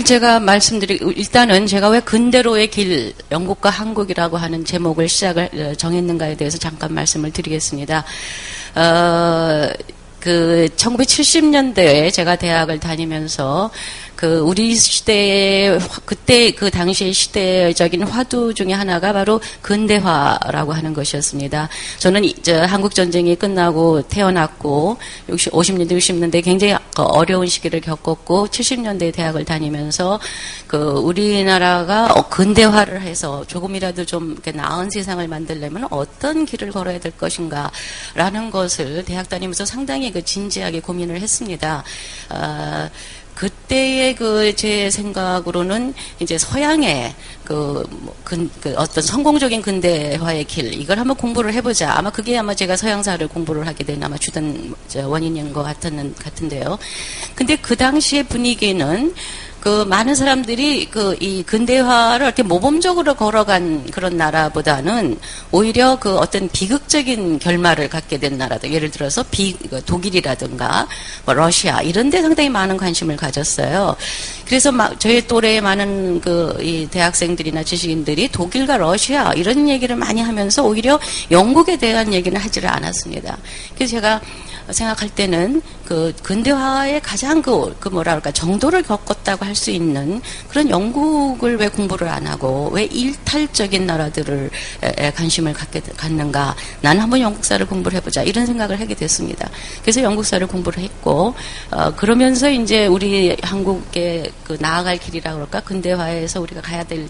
제가 일단은 제가 왜 근대로의 길, 영국과 한국이라고 하는 제목을 정했는가에 대해서 잠깐 말씀을 드리겠습니다. 1970년대에 제가 대학을 다니면서 우리 시대의, 그때 그 당시의 시대적인 화두 중에 하나가 바로 근대화라고 하는 것이었습니다. 저는 한국전쟁이 끝나고 태어났고, 50년대, 60년대 굉장히 어려운 시기를 겪었고, 70년대에 대학을 다니면서, 우리나라가 근대화를 해서 조금이라도 좀 이렇게 나은 세상을 만들려면 어떤 길을 걸어야 될 것인가, 라는 것을 대학 다니면서 상당히 진지하게 고민을 했습니다. 그때의 제 생각으로는 이제 서양의 어떤 성공적인 근대화의 길, 이걸 한번 공부를 해보자. 아마 그게 제가 서양사를 공부를 하게 된 주된 원인인 것 같은데요. 근데 그 당시의 분위기는 많은 사람들이 이 근대화를 이렇게 모범적으로 걸어간 그런 나라보다는 오히려 어떤 비극적인 결말을 갖게 된 나라들, 예를 들어서 독일이라든가 러시아 이런 데 상당히 많은 관심을 가졌어요. 그래서 저희 또래의 많은 이 대학생들이나 지식인들이 독일과 러시아 이런 얘기를 많이 하면서 오히려 영국에 대한 얘기는 하지를 않았습니다. 그래서 제가 생각할 때는 근대화의 가장 정도를 겪었다고 할 수 있는 그런 영국을 왜 공부를 안 하고 왜 일탈적인 나라들을 관심을 갖는가. 나는 한번 영국사를 공부를 해보자. 이런 생각을 하게 됐습니다. 그래서 영국사를 공부를 했고, 그러면서 이제 우리 한국의 나아갈 길이라고 그럴까? 근대화에서 우리가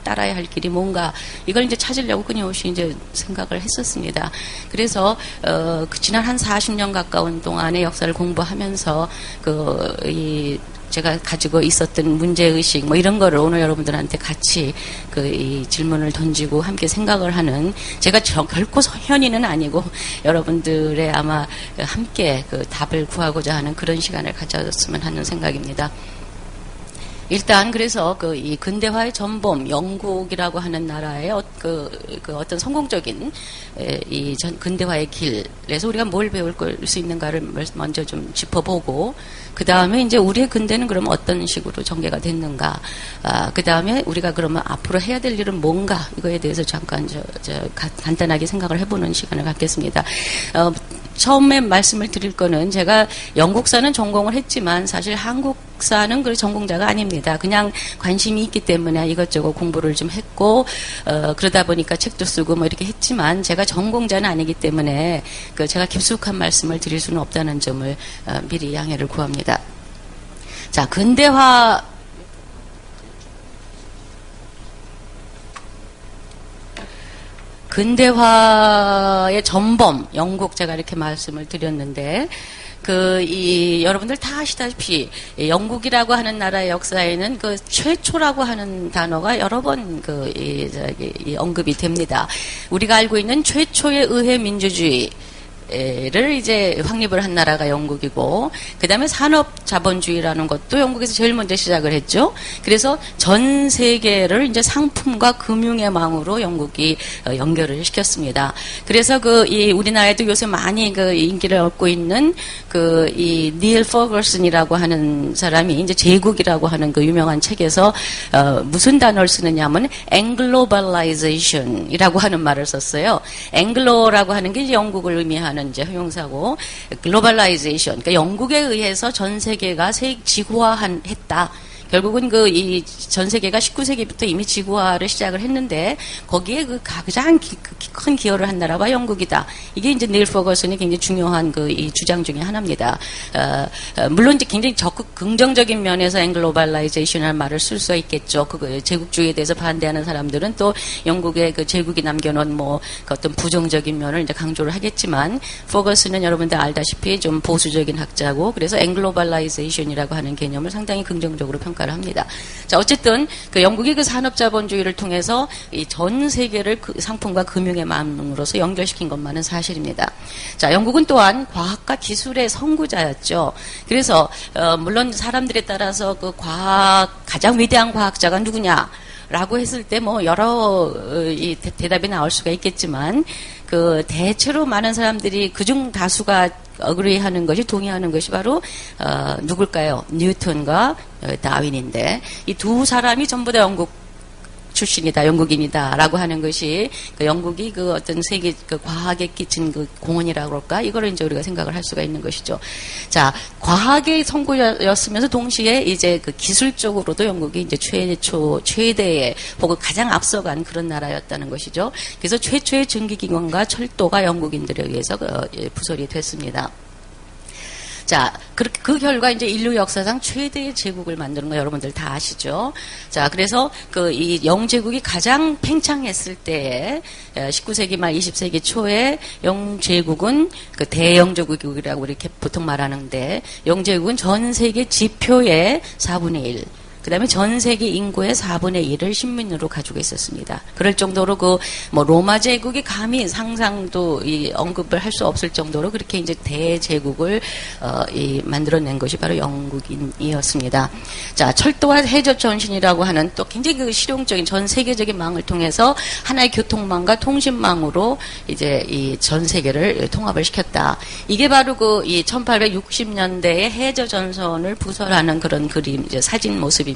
따라야 할 길이 뭔가, 이걸 이제 찾으려고 끊임없이 이제 생각을 했었습니다. 그래서, 지난 한 40년 가까운 동안의 역사를 공부하면서, 제가 가지고 있었던 문제의식, 이런 거를 오늘 여러분들한테 같이 이 질문을 던지고 함께 생각을 하는, 제가 결코 현인은 아니고 여러분들의 아마 함께 답을 구하고자 하는 그런 시간을 가졌으면 하는 생각입니다. 일단 그래서 이 근대화의 전범 영국이라고 하는 나라의 어떤 성공적인 이 근대화의 길에서 우리가 뭘 배울 수 있는가를 먼저 좀 짚어보고, 그 다음에 이제 우리의 근대는 그럼 어떤 식으로 전개가 됐는가, 그 다음에 우리가 그러면 앞으로 해야 될 일은 뭔가, 이거에 대해서 잠깐 간단하게 생각을 해보는 시간을 갖겠습니다. 처음에 말씀을 드릴 거는, 제가 영국사는 전공을 했지만 사실 한국사는 전공자가 아닙니다. 그냥 관심이 있기 때문에 이것저것 공부를 좀 했고, 그러다 보니까 책도 쓰고 이렇게 했지만, 제가 전공자는 아니기 때문에 제가 깊숙한 말씀을 드릴 수는 없다는 점을 미리 양해를 구합니다. 자, 근대화의 전범, 영국, 제가 이렇게 말씀을 드렸는데, 여러분들 다 아시다시피, 영국이라고 하는 나라의 역사에는 최초라고 하는 단어가 여러 번 언급이 됩니다. 우리가 알고 있는 최초의 의회 민주주의, 를 이제 확립을 한 나라가 영국이고, 그 다음에 산업자본주의라는 것도 영국에서 제일 먼저 시작을 했죠. 그래서 전 세계를 이제 상품과 금융의 망으로 영국이 연결을 시켰습니다. 그래서 우리나라에도 요새 많이 인기를 얻고 있는 이 닐 퍼거슨이라고 하는 사람이 이제 제국이라고 하는 유명한 책에서 무슨 단어를 쓰느냐면 앵글로발라이제이션이라고 하는 말을 썼어요. 앵글로라고 하는 게 이제 영국을 의미하는 이제 형용사고, 글로벌라이제이션, 그러니까 영국에 의해서 전 세계가 지구화했다. 결국은 이 전 세계가 19세기부터 이미 지구화를 시작을 했는데, 거기에 가장 큰 기여를 한 나라가 영국이다. 이게 이제 닐 퍼거슨이 굉장히 중요한 이 주장 중에 하나입니다. 물론 이제 굉장히 적극 긍정적인 면에서 앵글로발라이제이션이라는 말을 쓸 수 있겠죠. 제국주의에 대해서 반대하는 사람들은 또 영국의 제국이 남겨놓은 어떤 부정적인 면을 이제 강조를 하겠지만, 퍼거슨은 여러분들 알다시피 좀 보수적인 학자고, 그래서 앵글로발라이제이션이라고 하는 개념을 상당히 긍정적으로 평가를 합니다. 자, 어쨌든 영국이 산업자본주의를 통해서 이 전 세계를 상품과 금융의 망으로서 연결시킨 것만은 사실입니다. 자, 영국은 또한 과학과 기술의 선구자였죠. 그래서 물론 사람들에 따라서 가장 위대한 과학자가 누구냐? 라고 했을 때 여러 대답이 나올 수가 있겠지만, 대체로 많은 사람들이 그중 다수가 어그리하는 것이 동의하는 것이 바로 누굴까요? 뉴턴과 다윈인데 이 두 사람이 전부 다 영국 출신이다, 영국인이다라고 하는 것이 그 영국이 그 어떤 세계 그 과학에 끼친 그 공헌이라고 그럴까? 이거를 이제 우리가 생각을 할 수가 있는 것이죠. 자, 과학의 선구였으면서 동시에 이제 그 기술적으로도 영국이 이제 최대의 혹은 가장 앞서간 그런 나라였다는 것이죠. 그래서 최초의 전기기관과 철도가 영국인들에 의해서 부설이 됐습니다. 자, 그 결과 이제 인류 역사상 최대의 제국을 만드는 거 여러분들 다 아시죠? 자, 그래서 이 영제국이 가장 팽창했을 때에 19세기 말 20세기 초에 영제국은 그 대영제국이라고 이렇게 보통 말하는데 영제국은 전 세계 지표의 4분의 1. 그 다음에 전 세계 인구의 4분의 1을 식민으로 가지고 있었습니다. 그럴 정도로 로마 제국이 감히 상상도 언급을 할 수 없을 정도로 그렇게 이제 대제국을, 만들어낸 것이 바로 영국인이었습니다. 자, 철도와 해저 전신이라고 하는 또 굉장히 그 실용적인 전 세계적인 망을 통해서 하나의 교통망과 통신망으로 이제 이 전 세계를 통합을 시켰다. 이게 바로 이 1860년대에 해저 전선을 부설하는 그런 그림, 이제 사진 모습입니다.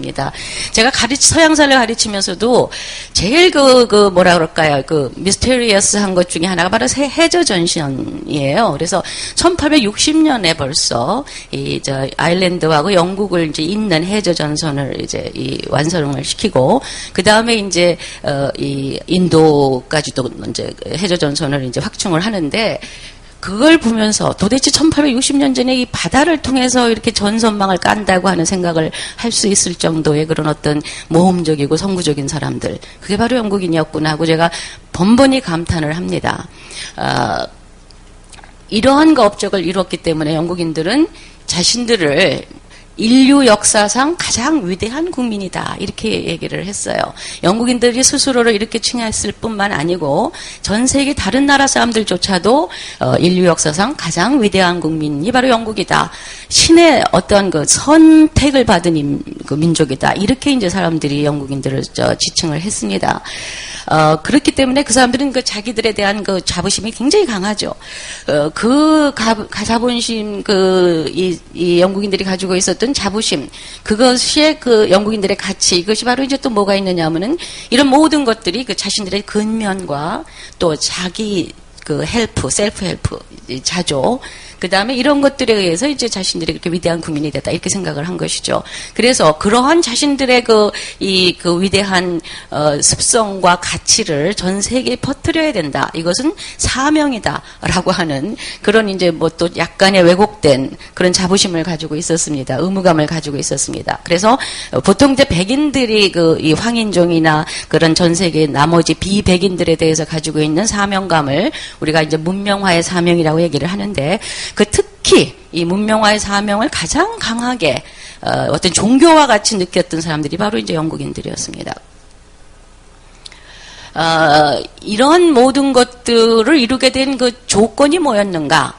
제가 서양사를 가르치면서도 제일 뭐라 그럴까요? 미스테리어스한 것 중에 하나가 바로 해저 전선이에요. 그래서 1860년에 벌써 아일랜드하고 영국을 이제 잇는 해저 전선을 이제 완성을 시키고, 그 다음에 이제, 인도까지도 이제 해저 전선을 이제 확충을 하는데, 그걸 보면서 도대체 1860년 전에 이 바다를 통해서 이렇게 전선망을 깐다고 하는 생각을 할 수 있을 정도의 그런 어떤 모험적이고 선구적인 사람들. 그게 바로 영국인이었구나 하고 제가 번번이 감탄을 합니다. 이러한 업적을 이뤘기 때문에 영국인들은 자신들을 인류 역사상 가장 위대한 국민이다, 이렇게 얘기를 했어요. 영국인들이 스스로를 이렇게 칭했을 뿐만 아니고 전 세계 다른 나라 사람들조차도 인류 역사상 가장 위대한 국민이 바로 영국이다, 신의 어떤 선택을 받은 민족이다, 이렇게 이제 사람들이 영국인들을 지칭을 했습니다. 그렇기 때문에 그 사람들은 자기들에 대한 자부심이 굉장히 강하죠. 자본심, 이 영국인들이 가지고 있었던 자부심, 그것이 영국인들의 가치, 이것이 바로 이제 또 뭐가 있느냐 하면은 이런 모든 것들이 자신들의 근면과 또 자기 셀프 헬프, 자조, 그 다음에 이런 것들에 의해서 이제 자신들이 그렇게 위대한 국민이 됐다, 이렇게 생각을 한 것이죠. 그래서 그러한 자신들의 위대한, 습성과 가치를 전 세계에 퍼뜨려야 된다. 이것은 사명이다. 라고 하는 그런 이제 또 약간의 왜곡된 그런 자부심을 가지고 있었습니다. 의무감을 가지고 있었습니다. 그래서 보통 이제 백인들이 이 황인종이나 그런 전 세계 나머지 비백인들에 대해서 가지고 있는 사명감을 우리가 이제 문명화의 사명이라고 얘기를 하는데, 특히 이 문명화의 사명을 가장 강하게 어떤 종교와 같이 느꼈던 사람들이 바로 이제 영국인들이었습니다. 이런 모든 것들을 이루게 된 조건이 뭐였는가?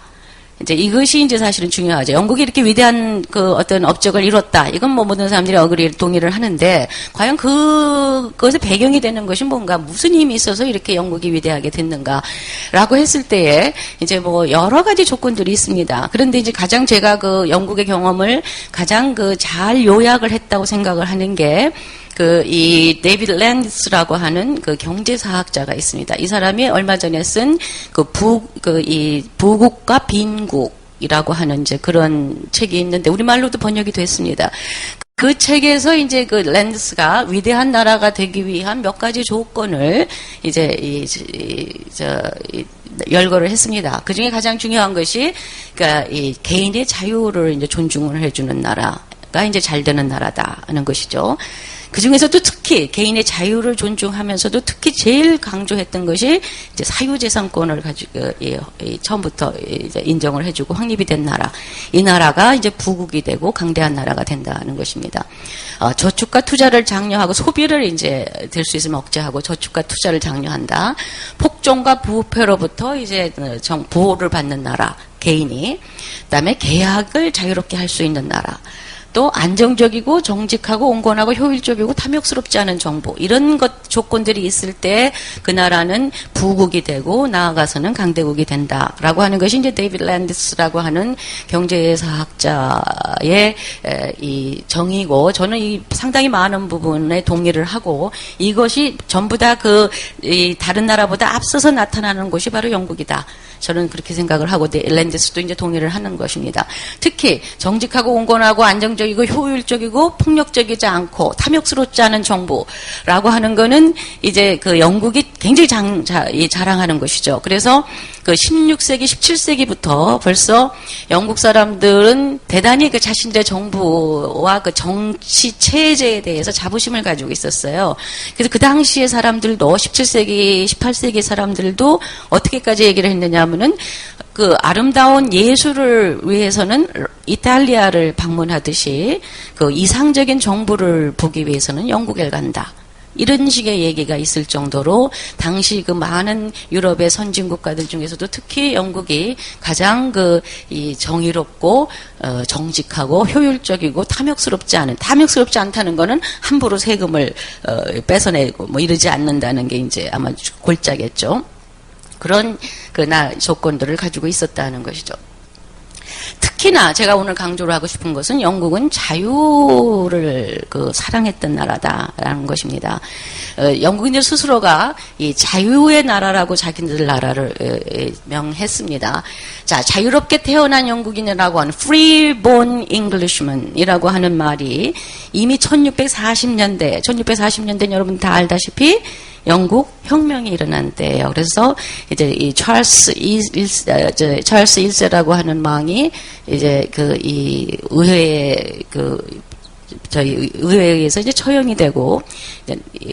이제 이것이 이제 사실은 중요하죠. 영국이 이렇게 위대한 어떤 업적을 이뤘다. 이건 모든 사람들이 동의를 하는데, 과연 그것의 배경이 되는 것이 뭔가, 무슨 힘이 있어서 이렇게 영국이 위대하게 됐는가라고 했을 때에 이제 여러 가지 조건들이 있습니다. 그런데 이제 가장 제가 영국의 경험을 가장 잘 요약을 했다고 생각을 하는 게, 이 데이비드 랜디스라고 하는 경제사학자가 있습니다. 이 사람이 얼마 전에 쓴 이 부국과 빈국이라고 하는 이제 그런 책이 있는데 우리말로도 번역이 됐습니다. 그 책에서 이제 랜디스가 위대한 나라가 되기 위한 몇 가지 조건을 이제 열거를 했습니다. 그 중에 가장 중요한 것이 이 개인의 자유를 이제 존중을 해주는 나라가 이제 잘 되는 나라다 하는 것이죠. 그 중에서도 특히 개인의 자유를 존중하면서도 특히 제일 강조했던 것이 이제 사유재산권을 가지고 처음부터 이제 인정을 해주고 확립이 된 나라. 이 나라가 이제 부국이 되고 강대한 나라가 된다는 것입니다. 저축과 투자를 장려하고 소비를 이제 될 수 있으면 억제하고 저축과 투자를 장려한다. 폭정과 부패로부터 이제 보호를 받는 나라, 개인이. 그다음에 계약을 자유롭게 할 수 있는 나라. 또 안정적이고 정직하고 온건하고 효율적이고 탐욕스럽지 않은 정보 이런 것 조건들이 있을 때 그 나라는 부국이 되고 나아가서는 강대국이 된다라고 하는 것이 이제 데이비드 랜디스라고 하는 경제사학자의 이 정의고 저는 이 상당히 많은 부분에 동의를 하고 이것이 전부 다 이 다른 나라보다 앞서서 나타나는 곳이 바로 영국이다. 저는 그렇게 생각을 하고 랜디스도 이제 동의를 하는 것입니다. 특히 정직하고 온건하고 안정적이고 효율적이고 폭력적이지 않고 탐욕스럽지 않은 정부라고 하는 거는 이제 그 영국이 굉장히 자랑하는 것이죠. 그래서 그 16세기, 17세기부터 벌써 영국 사람들은 대단히 그 자신들의 정부와 그 정치 체제에 대해서 자부심을 가지고 있었어요. 그래서 그 당시의 사람들도 17세기, 18세기 사람들도 어떻게까지 얘기를 했느냐 하면은 그 아름다운 예술을 위해서는 이탈리아를 방문하듯이 그 이상적인 정부를 보기 위해서는 영국에 간다. 이런 식의 얘기가 있을 정도로 당시 그 많은 유럽의 선진 국가들 중에서도 특히 영국이 가장 이 정의롭고 정직하고 효율적이고 탐욕스럽지 않다는 거는 함부로 세금을 뺏어내고 뭐 이러지 않는다는 게 이제 아마 골자겠죠. 그런 조건들을 가지고 있었다는 것이죠. 특히나 제가 오늘 강조를 하고 싶은 것은 영국은 자유를 사랑했던 나라다라는 것입니다. 영국인들 스스로가 이 자유의 나라라고 자기들 나라를 명했습니다. 자, 자유롭게 태어난 영국인이라고 하는 free born Englishman이라고 하는 말이 이미 1640년대는 여러분 다 알다시피 영국 혁명이 일어난 때예요. 그래서 이제 이 찰스 1세라고 하는 왕이 이제 이 의회에 저희 의회에서 이제 처형이 되고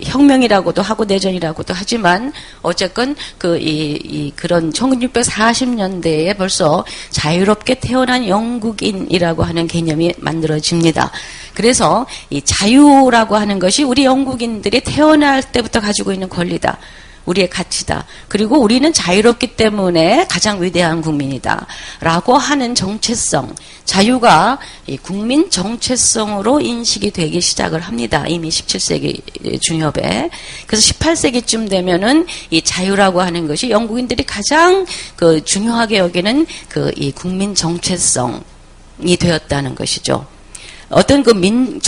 혁명이라고도 하고 내전이라고도 하지만 어쨌건 그런 1640년대에 벌써 자유롭게 태어난 영국인이라고 하는 개념이 만들어집니다. 그래서 이 자유라고 하는 것이 우리 영국인들이 태어날 때부터 가지고 있는 권리다. 우리의 가치다. 그리고 우리는 자유롭기 때문에 가장 위대한 국민이다. 라고 하는 정체성, 자유가 이 국민 정체성으로 인식이 되기 시작을 합니다. 이미 17세기 중엽에. 그래서 18세기쯤 되면은 이 자유라고 하는 것이 영국인들이 가장 중요하게 여기는 이 국민 정체성이 되었다는 것이죠. 어떤 국민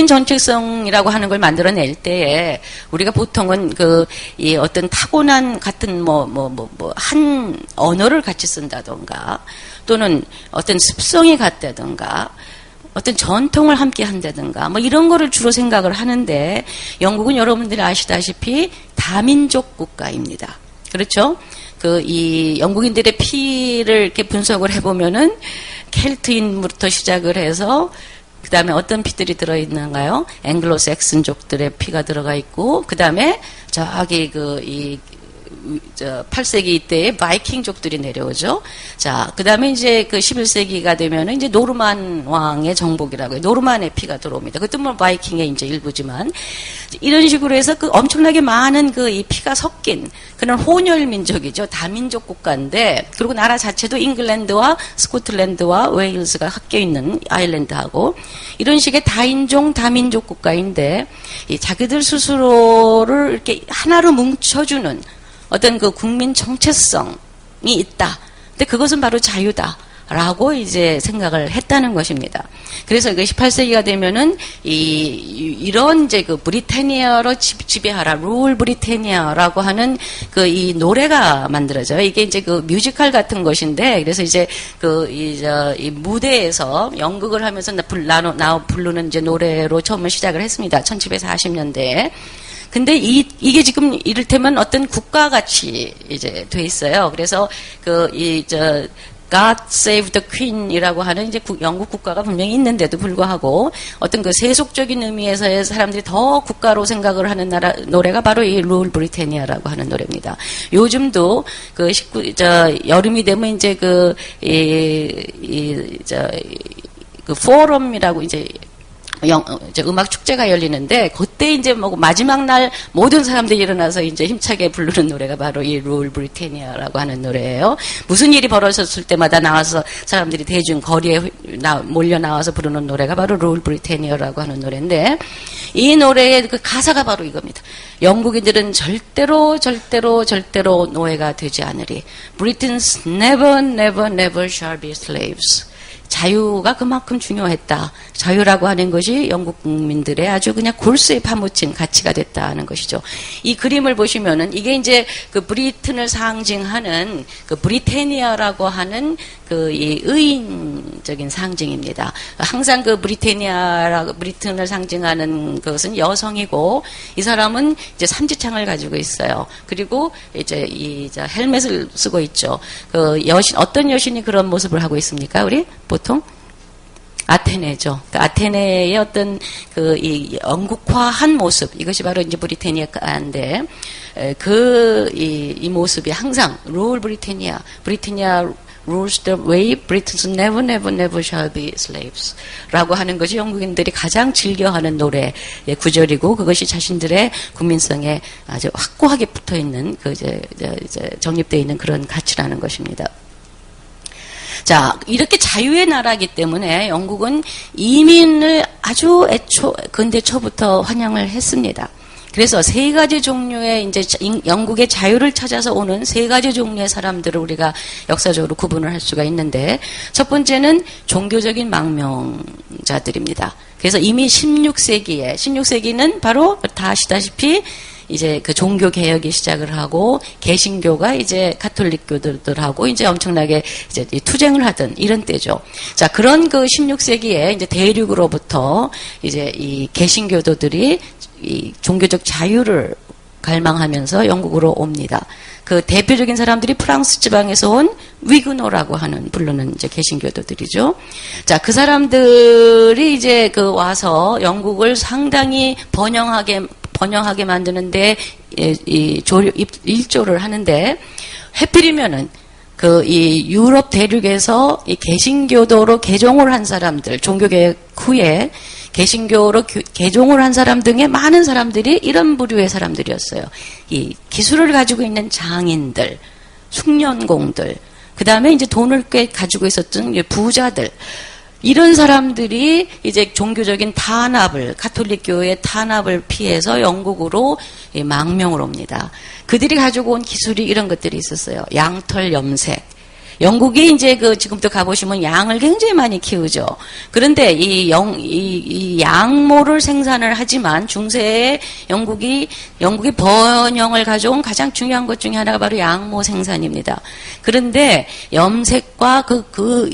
정체성이라고 하는 걸 만들어낼 때에 우리가 보통은 이 어떤 타고난 같은 한 언어를 같이 쓴다던가 또는 어떤 습성이 같다던가 어떤 전통을 함께 한다든가 이런 거를 주로 생각을 하는데 영국은 여러분들이 아시다시피 다민족 국가입니다. 그렇죠? 이 영국인들의 피를 이렇게 분석을 해보면은 켈트인부터 시작을 해서 그 다음에 어떤 피들이 들어있는가요? 앵글로색슨족들의 피가 들어가 있고, 그 다음에 저기 8세기 이때에 바이킹족들이 내려오죠. 자, 그 다음에 이제 11세기가 되면은 이제 노르만 왕의 정복이라고 해요. 노르만의 피가 들어옵니다. 그것도 뭐 바이킹의 이제 일부지만. 이런 식으로 해서 엄청나게 많은 이 피가 섞인 그런 혼혈 민족이죠. 다민족 국가인데, 그리고 나라 자체도 잉글랜드와 스코틀랜드와 웨일즈가 섞여 있는 아일랜드하고, 이런 식의 다인종, 다민족 국가인데, 자기들 스스로를 이렇게 하나로 뭉쳐주는 어떤 국민 정체성이 있다. 근데 그것은 바로 자유다라고 이제 생각을 했다는 것입니다. 그래서 18세기가 되면은 이런 이제 브리타니아로 지배하라, 룰 브리타니아라고 하는 이 노래가 만들어져요. 이게 이제 뮤지컬 같은 것인데, 그래서 이제 이 무대에서 연극을 하면서 부르는 이제 노래로 처음 시작을 했습니다. 1740년대에. 근데 이게 지금 이를테면 어떤 국가같이 이제 돼 있어요. 그래서 God Save the Queen이라고 하는 이제 영국 국가가 분명히 있는데도 불구하고 어떤 세속적인 의미에서의 사람들이 더 국가로 생각을 하는 노래가 바로 이 룰 브리타니아라고 하는 노래입니다. 요즘도 여름이 되면 이제 포럼이라고 이제 음악 축제가 열리는데 그때 이제 뭐 마지막 날 모든 사람들이 일어나서 이제 힘차게 부르는 노래가 바로 이 룰 브리테니아라고 하는 노래예요. 무슨 일이 벌어졌을 때마다 나와서 사람들이 대중 거리에 몰려 나와서 부르는 노래가 바로 룰 브리테니아라고 하는 노래인데 이 노래의 그 가사가 바로 이겁니다. 영국인들은 절대로 노예가 되지 않으리. Britons never shall be slaves. 자유가 그만큼 중요했다. 자유라고 하는 것이 영국 국민들의 아주 그냥 골수에 파묻힌 가치가 됐다는 것이죠. 이 그림을 보시면은 이게 이제 그 브리튼을 상징하는 그 브리테니아라고 하는 그 이 의인적인 상징입니다. 항상 그 브리튼을 상징하는 것은 여성이고 이 사람은 이제 삼지창을 가지고 있어요. 그리고 이제 헬멧을 쓰고 있죠. 그 어떤 여신이 그런 모습을 하고 있습니까? 우리 보통 아테네죠. 그 아테네의 어떤 이 영국화한 모습, 이것이 바로 이제 브리테니아인데, 이 모습이 항상 룰 브리테니아 rules the way Britons never shall be slaves 라고 하는 것이 영국인들이 가장 즐겨하는 노래의 구절이고 그것이 자신들의 국민성에 아주 확고하게 붙어있는 이제 정립되어 있는 그런 가치라는 것입니다. 자, 이렇게 자유의 나라이기 때문에 영국은 이민을 아주 근대 초부터 환영을 했습니다. 그래서 세 가지 종류의 이제 영국의 자유를 찾아서 오는 세 가지 종류의 사람들을 우리가 역사적으로 구분을 할 수가 있는데 첫 번째는 종교적인 망명자들입니다. 그래서 이미 16세기는 바로 다 아시다시피 이제 그 종교 개혁이 시작을 하고 개신교가 이제 가톨릭교들하고 이제 엄청나게 이제 투쟁을 하던 이런 때죠. 자, 그런 그 16세기에 이제 대륙으로부터 이제 이 개신교도들이 이 종교적 자유를 갈망하면서 영국으로 옵니다. 그 대표적인 사람들이 프랑스 지방에서 온 위그노라고 하는 부르는 이제 개신교도들이죠. 자, 그 사람들이 이제 와서 영국을 상당히 번영하게 만드는데 일조를 하는데 하필이면은 이 유럽 대륙에서 이 개신교도로 개종을 한 사람들, 종교개혁 후에 개신교로 개종을 한 사람 등의 많은 사람들이 이런 부류의 사람들이었어요. 이 기술을 가지고 있는 장인들, 숙련공들, 그 다음에 이제 돈을 꽤 가지고 있었던 부자들, 이런 사람들이 이제 종교적인 가톨릭교의 탄압을 피해서 영국으로 망명을 옵니다. 그들이 가지고 온 기술이 이런 것들이 있었어요. 양털 염색. 영국이 이제 지금부터 가보시면 양을 굉장히 많이 키우죠. 그런데 이 양모를 생산을 하지만 중세에 영국이 번영을 가져온 가장 중요한 것 중에 하나가 바로 양모 생산입니다. 그런데 염색과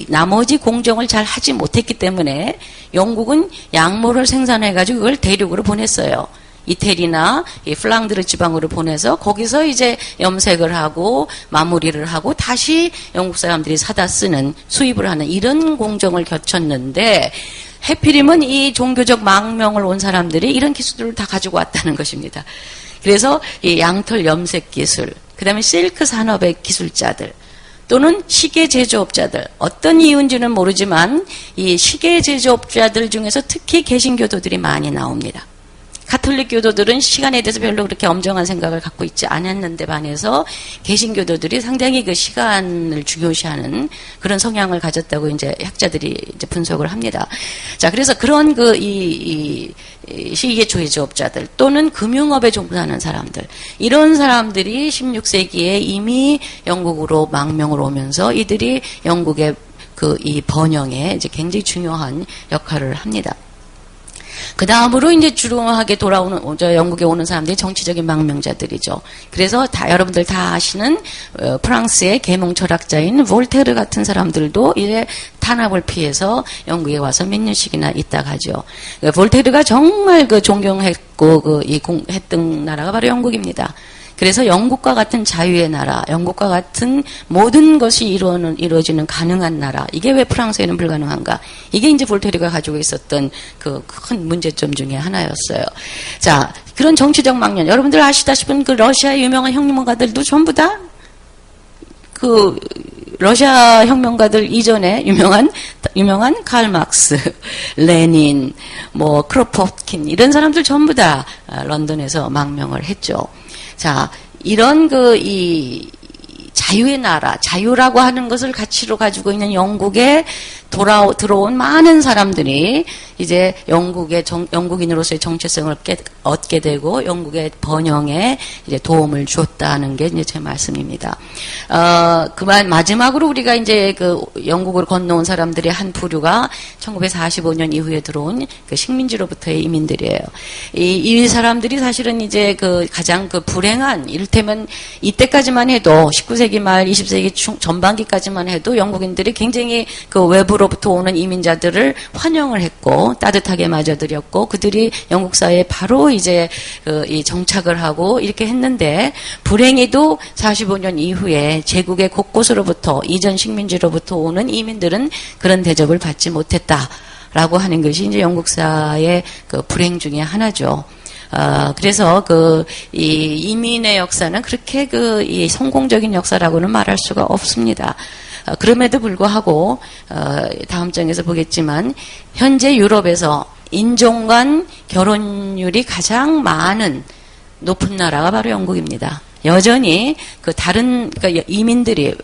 나머지 공정을 잘 하지 못했기 때문에 영국은 양모를 생산해가지고 그걸 대륙으로 보냈어요. 이태리나 플랑드르 지방으로 보내서 거기서 이제 염색을 하고 마무리를 하고 다시 영국 사람들이 사다 쓰는 수입을 하는 이런 공정을 거쳤는데 해필이면 이 종교적 망명을 온 사람들이 이런 기술들을 다 가지고 왔다는 것입니다. 그래서 이 양털 염색 기술, 그 다음에 실크 산업의 기술자들 또는 시계 제조업자들, 어떤 이유인지는 모르지만 이 시계 제조업자들 중에서 특히 개신교도들이 많이 나옵니다. 가톨릭 교도들은 시간에 대해서 별로 그렇게 엄정한 생각을 갖고 있지 않았는데 반해서 개신교도들이 상당히 그 시간을 중요시하는 그런 성향을 가졌다고 이제 학자들이 이제 분석을 합니다. 자, 그래서 그런 시계 제조업자들 또는 금융업에 종사하는 사람들, 이런 사람들이 16세기에 이미 영국으로 망명을 오면서 이들이 영국의 이 번영에 이제 굉장히 중요한 역할을 합니다. 그 다음으로 이제 주로하게 영국에 오는 사람들이 정치적인 망명자들이죠. 그래서 여러분들 다 아시는 프랑스의 계몽 철학자인 볼테르 같은 사람들도 이제 탄압을 피해서 영국에 와서 몇 년씩이나 있다 가죠. 볼테르가 정말 존경했고 했던 나라가 바로 영국입니다. 그래서 영국과 같은 자유의 나라, 영국과 같은 모든 것이 이루어지는 가능한 나라, 이게 왜 프랑스에는 불가능한가? 이게 이제 볼테르가 가지고 있었던 큰 문제점 중에 하나였어요. 자, 그런 정치적 망년, 여러분들 아시다시피 러시아의 유명한 혁명가들도 전부 다 그 러시아 혁명가들 이전에 유명한 칼 막스, 레닌, 뭐 크로포킨 이런 사람들 전부 다 런던에서 망명을 했죠. 자, 이런 이 자유의 나라, 자유라고 하는 것을 가치로 가지고 있는 영국에 들어온 많은 사람들이 이제 영국인으로서의 정체성을 얻게 되고 영국의 번영에 이제 도움을 줬다는 게 이제 제 말씀입니다. 마지막으로 우리가 이제 그 영국으로 건너온 사람들의 한 부류가 1945년 이후에 들어온 그 식민지로부터의 이민들이에요. 이 사람들이 사실은 이제 그 가장 그 불행한, 이를테면 이때까지만 해도 19세기 말 20세기 전반기까지만 해도 영국인들이 굉장히 그 외부로부터 오는 이민자들을 환영을 했고 따뜻하게 맞아들였고 그들이 영국 사회에 바로 이제 이 정착을 하고 이렇게 했는데 불행히도 45년 이후에 제국의 곳곳으로부터 이전 식민지로부터 오는 이민들은 그런 대접을 받지 못했다라고 하는 것이 이제 영국 사회의 그 불행 중에 하나죠. 그래서 이 이민의 역사는 그렇게 이 성공적인 역사라고는 말할 수가 없습니다. 그럼에도 불구하고, 다음 장에서 보겠지만, 현재 유럽에서 인종 간 결혼율이 가장 높은 나라가 바로 영국입니다. 여전히 그러니까 이민들이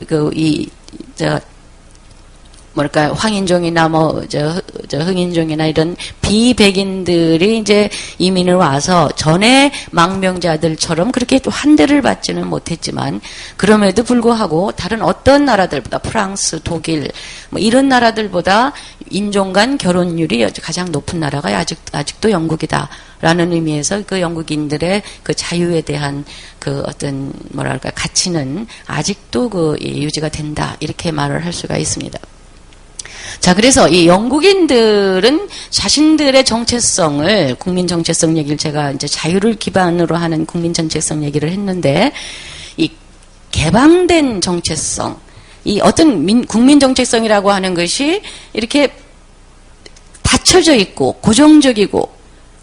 황인종이나 흑인종이나 이런 비백인들이 이제 이민을 와서 전에 망명자들처럼 그렇게 또 환대를 받지는 못했지만 그럼에도 불구하고 다른 어떤 나라들보다 프랑스, 독일 뭐 이런 나라들보다 인종 간 결혼율이 가장 높은 나라가 아직도 영국이다라는 의미에서 그 영국인들의 그 자유에 대한 그 어떤 가치는 아직도 유지가 된다 이렇게 말을 할 수가 있습니다. 자, 그래서 이 영국인들은 자신들의 정체성을, 국민 정체성 얘기를 제가 이제 자유를 기반으로 하는 국민 정체성 얘기를 했는데, 이 개방된 정체성, 이 어떤 국민 정체성이라고 하는 것이 이렇게 닫혀져 있고, 고정적이고,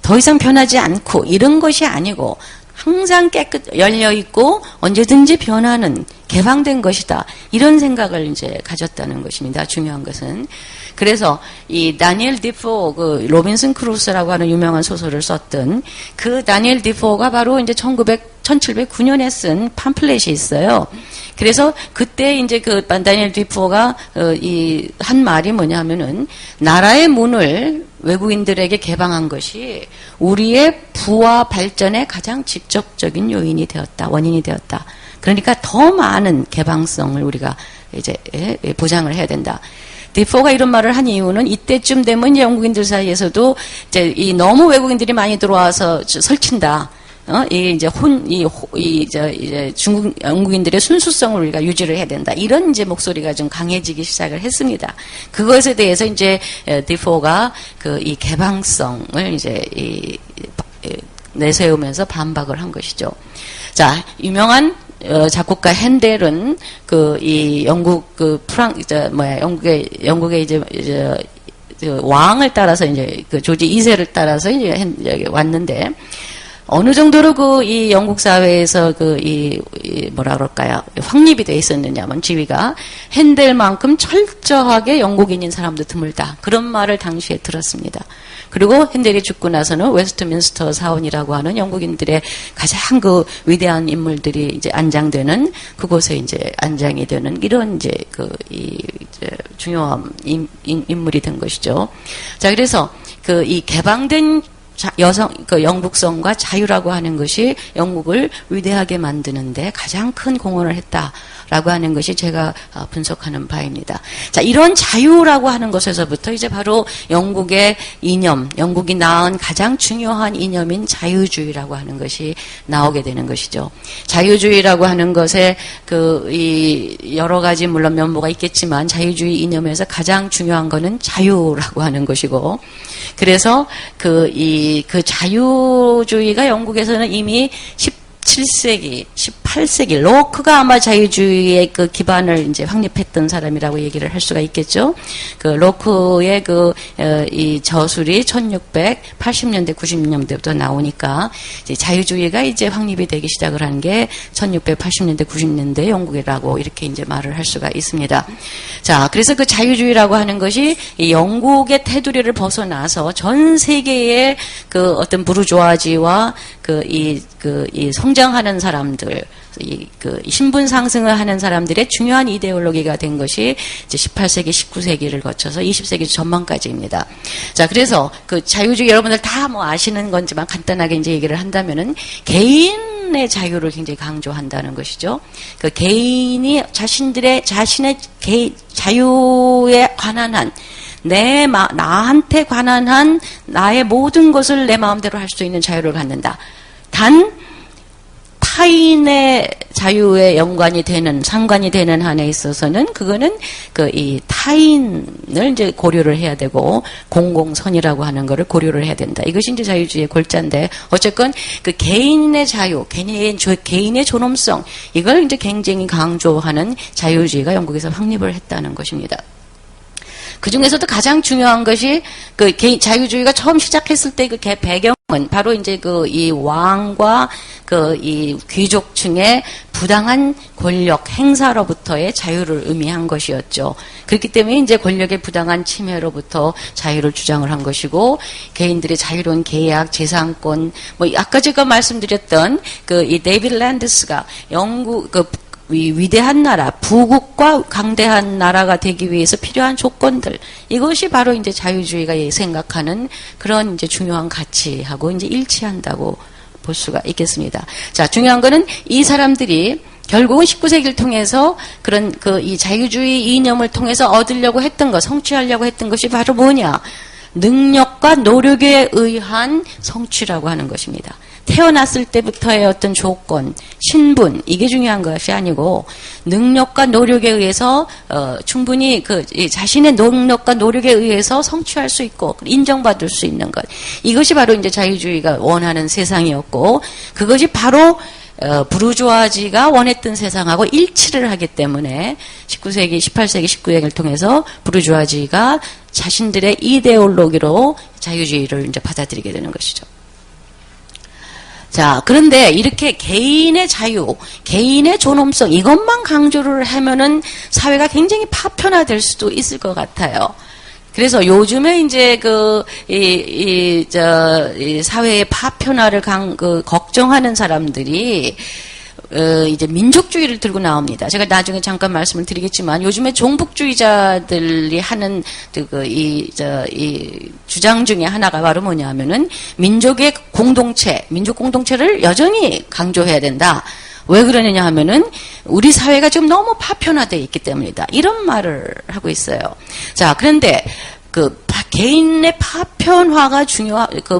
더 이상 변하지 않고, 이런 것이 아니고, 항상 열려 있고 언제든지 변하는 개방된 것이다. 이런 생각을 이제 가졌다는 것입니다. 중요한 것은. 그래서 이 다니엘 디포 로빈슨 크루소라고 하는 유명한 소설을 썼던 그 다니엘 디포가 바로 이제 1709년에 쓴 팜플렛이 있어요. 그래서 그때 이제 다니엘 디포가 한 말이 뭐냐면은 나라의 문을 외국인들에게 개방한 것이 우리의 부와 발전의 가장 직접적인 원인이 되었다. 그러니까 더 많은 개방성을 우리가 이제 보장을 해야 된다. 디포가 이런 말을 한 이유는 이때쯤 되면 이제 영국인들 사이에서도 이제 너무 외국인들이 많이 들어와서 설친다. 이제 영국인들의 순수성을 우리가 유지를 해야 된다. 이런 이제 목소리가 좀 강해지기 시작을 했습니다. 그것에 대해서 이제 디포가 이 개방성을 이제 내세우면서 반박을 한 것이죠. 자, 유명한 작곡가 핸델은 이 영국 영국의 이제 왕을 따라서 이제 조지 2세를 따라서 이제 왔는데 어느 정도로 이 영국 사회에서 확립이 돼 있었느냐면 지위가 핸델만큼 철저하게 영국인인 사람도 드물다. 그런 말을 당시에 들었습니다. 그리고 핸델이 죽고 나서는 웨스트민스터 사원이라고 하는 영국인들의 가장 위대한 인물들이 이제 안장되는 그곳에 이제 안장이 되는 이런 이제 중요한 인물이 된 것이죠. 자, 그래서 이 개방된 영국성과 자유라고 하는 것이 영국을 위대하게 만드는데 가장 큰 공헌을 했다라고 하는 것이 제가 분석하는 바입니다. 자, 이런 자유라고 하는 것에서부터 이제 바로 영국의 이념, 영국이 낳은 가장 중요한 이념인 자유주의라고 하는 것이 나오게 되는 것이죠. 자유주의라고 하는 것에 여러 가지 물론 면모가 있겠지만 자유주의 이념에서 가장 중요한 것은 자유라고 하는 것이고, 그래서 그 자유주의가 영국에서는 이미 17세기, 18세기 로크가 아마 자유주의의 그 기반을 이제 확립했던 사람이라고 얘기를 할 수가 있겠죠. 그 로크의 이 저술이 1680년대 90년대부터 나오니까 이제 자유주의가 이제 확립이 되기 시작을 한 게 1680년대 90년대 영국이라고 이렇게 이제 말을 할 수가 있습니다. 자, 그래서 그 자유주의라고 하는 것이 이 영국의 테두리를 벗어나서 전 세계의 그 어떤 부르주아지와 이 성장하는 사람들, 신분 상승을 하는 사람들의 중요한 이데올로기가 된 것이 이제 18세기, 19세기를 거쳐서 20세기 전반까지입니다. 자, 그래서 그 자유주의 여러분들 다 뭐 아시는 건지만 간단하게 이제 얘기를 한다면은 개인의 자유를 굉장히 강조한다는 것이죠. 그 개인이 자신의 자유에 관한 한 나한테 관한 한 나의 모든 것을 내 마음대로 할 수 있는 자유를 갖는다. 단 타인의 자유에 상관이 되는 한에 있어서는 그거는 이 타인을 이제 고려를 해야 되고 공공선이라고 하는 거를 고려를 해야 된다. 이것이 이제 자유주의의 골자인데 어쨌건 그 개인의 자유, 개인의 존엄성 이걸 이제 굉장히 강조하는 자유주의가 영국에서 확립을 했다는 것입니다. 그 중에서도 가장 중요한 것이 자유주의가 처음 시작했을 때 그 배경은 바로 이제 이 왕과 이 귀족층의 부당한 권력 행사로부터의 자유를 의미한 것이었죠. 그렇기 때문에 이제 권력의 부당한 침해로부터 자유를 주장을 한 것이고 개인들의 자유로운 계약, 재산권, 아까 제가 말씀드렸던 이 데이비드 랜드스가 영국 위대한 나라, 부국과 강대한 나라가 되기 위해서 필요한 조건들, 이것이 바로 이제 자유주의가 생각하는 그런 이제 중요한 가치하고 이제 일치한다고 볼 수가 있겠습니다. 자, 중요한 거는 이 사람들이 결국은 19세기를 통해서 그런 이 자유주의 이념을 통해서 얻으려고 했던 것, 성취하려고 했던 것이 바로 뭐냐? 능력과 노력에 의한 성취라고 하는 것입니다. 태어났을 때부터의 어떤 조건, 신분, 이게 중요한 것이 아니고, 능력과 노력에 의해서, 충분히 자신의 능력과 노력에 의해서 성취할 수 있고, 인정받을 수 있는 것. 이것이 바로 이제 자유주의가 원하는 세상이었고, 그것이 바로, 부르주아지가 원했던 세상하고 일치를 하기 때문에 19세기, 18세기, 19세기를 통해서 부르주아지가 자신들의 이데올로기로 자유주의를 이제 받아들이게 되는 것이죠. 자, 그런데 이렇게 개인의 자유, 개인의 존엄성 이것만 강조를 하면은 사회가 굉장히 파편화될 수도 있을 것 같아요. 그래서 요즘에 이제 이 사회의 파편화를 걱정하는 사람들이 이제 민족주의를 들고 나옵니다. 제가 나중에 잠깐 말씀을 드리겠지만 요즘에 종북주의자들이 하는 이 주장 중에 하나가 바로 뭐냐면은 민족의 공동체, 민족 공동체를 여전히 강조해야 된다. 왜 그러느냐 하면은 우리 사회가 지금 너무 파편화되어 있기 때문이다. 이런 말을 하고 있어요. 자, 그런데 개인의 파편화가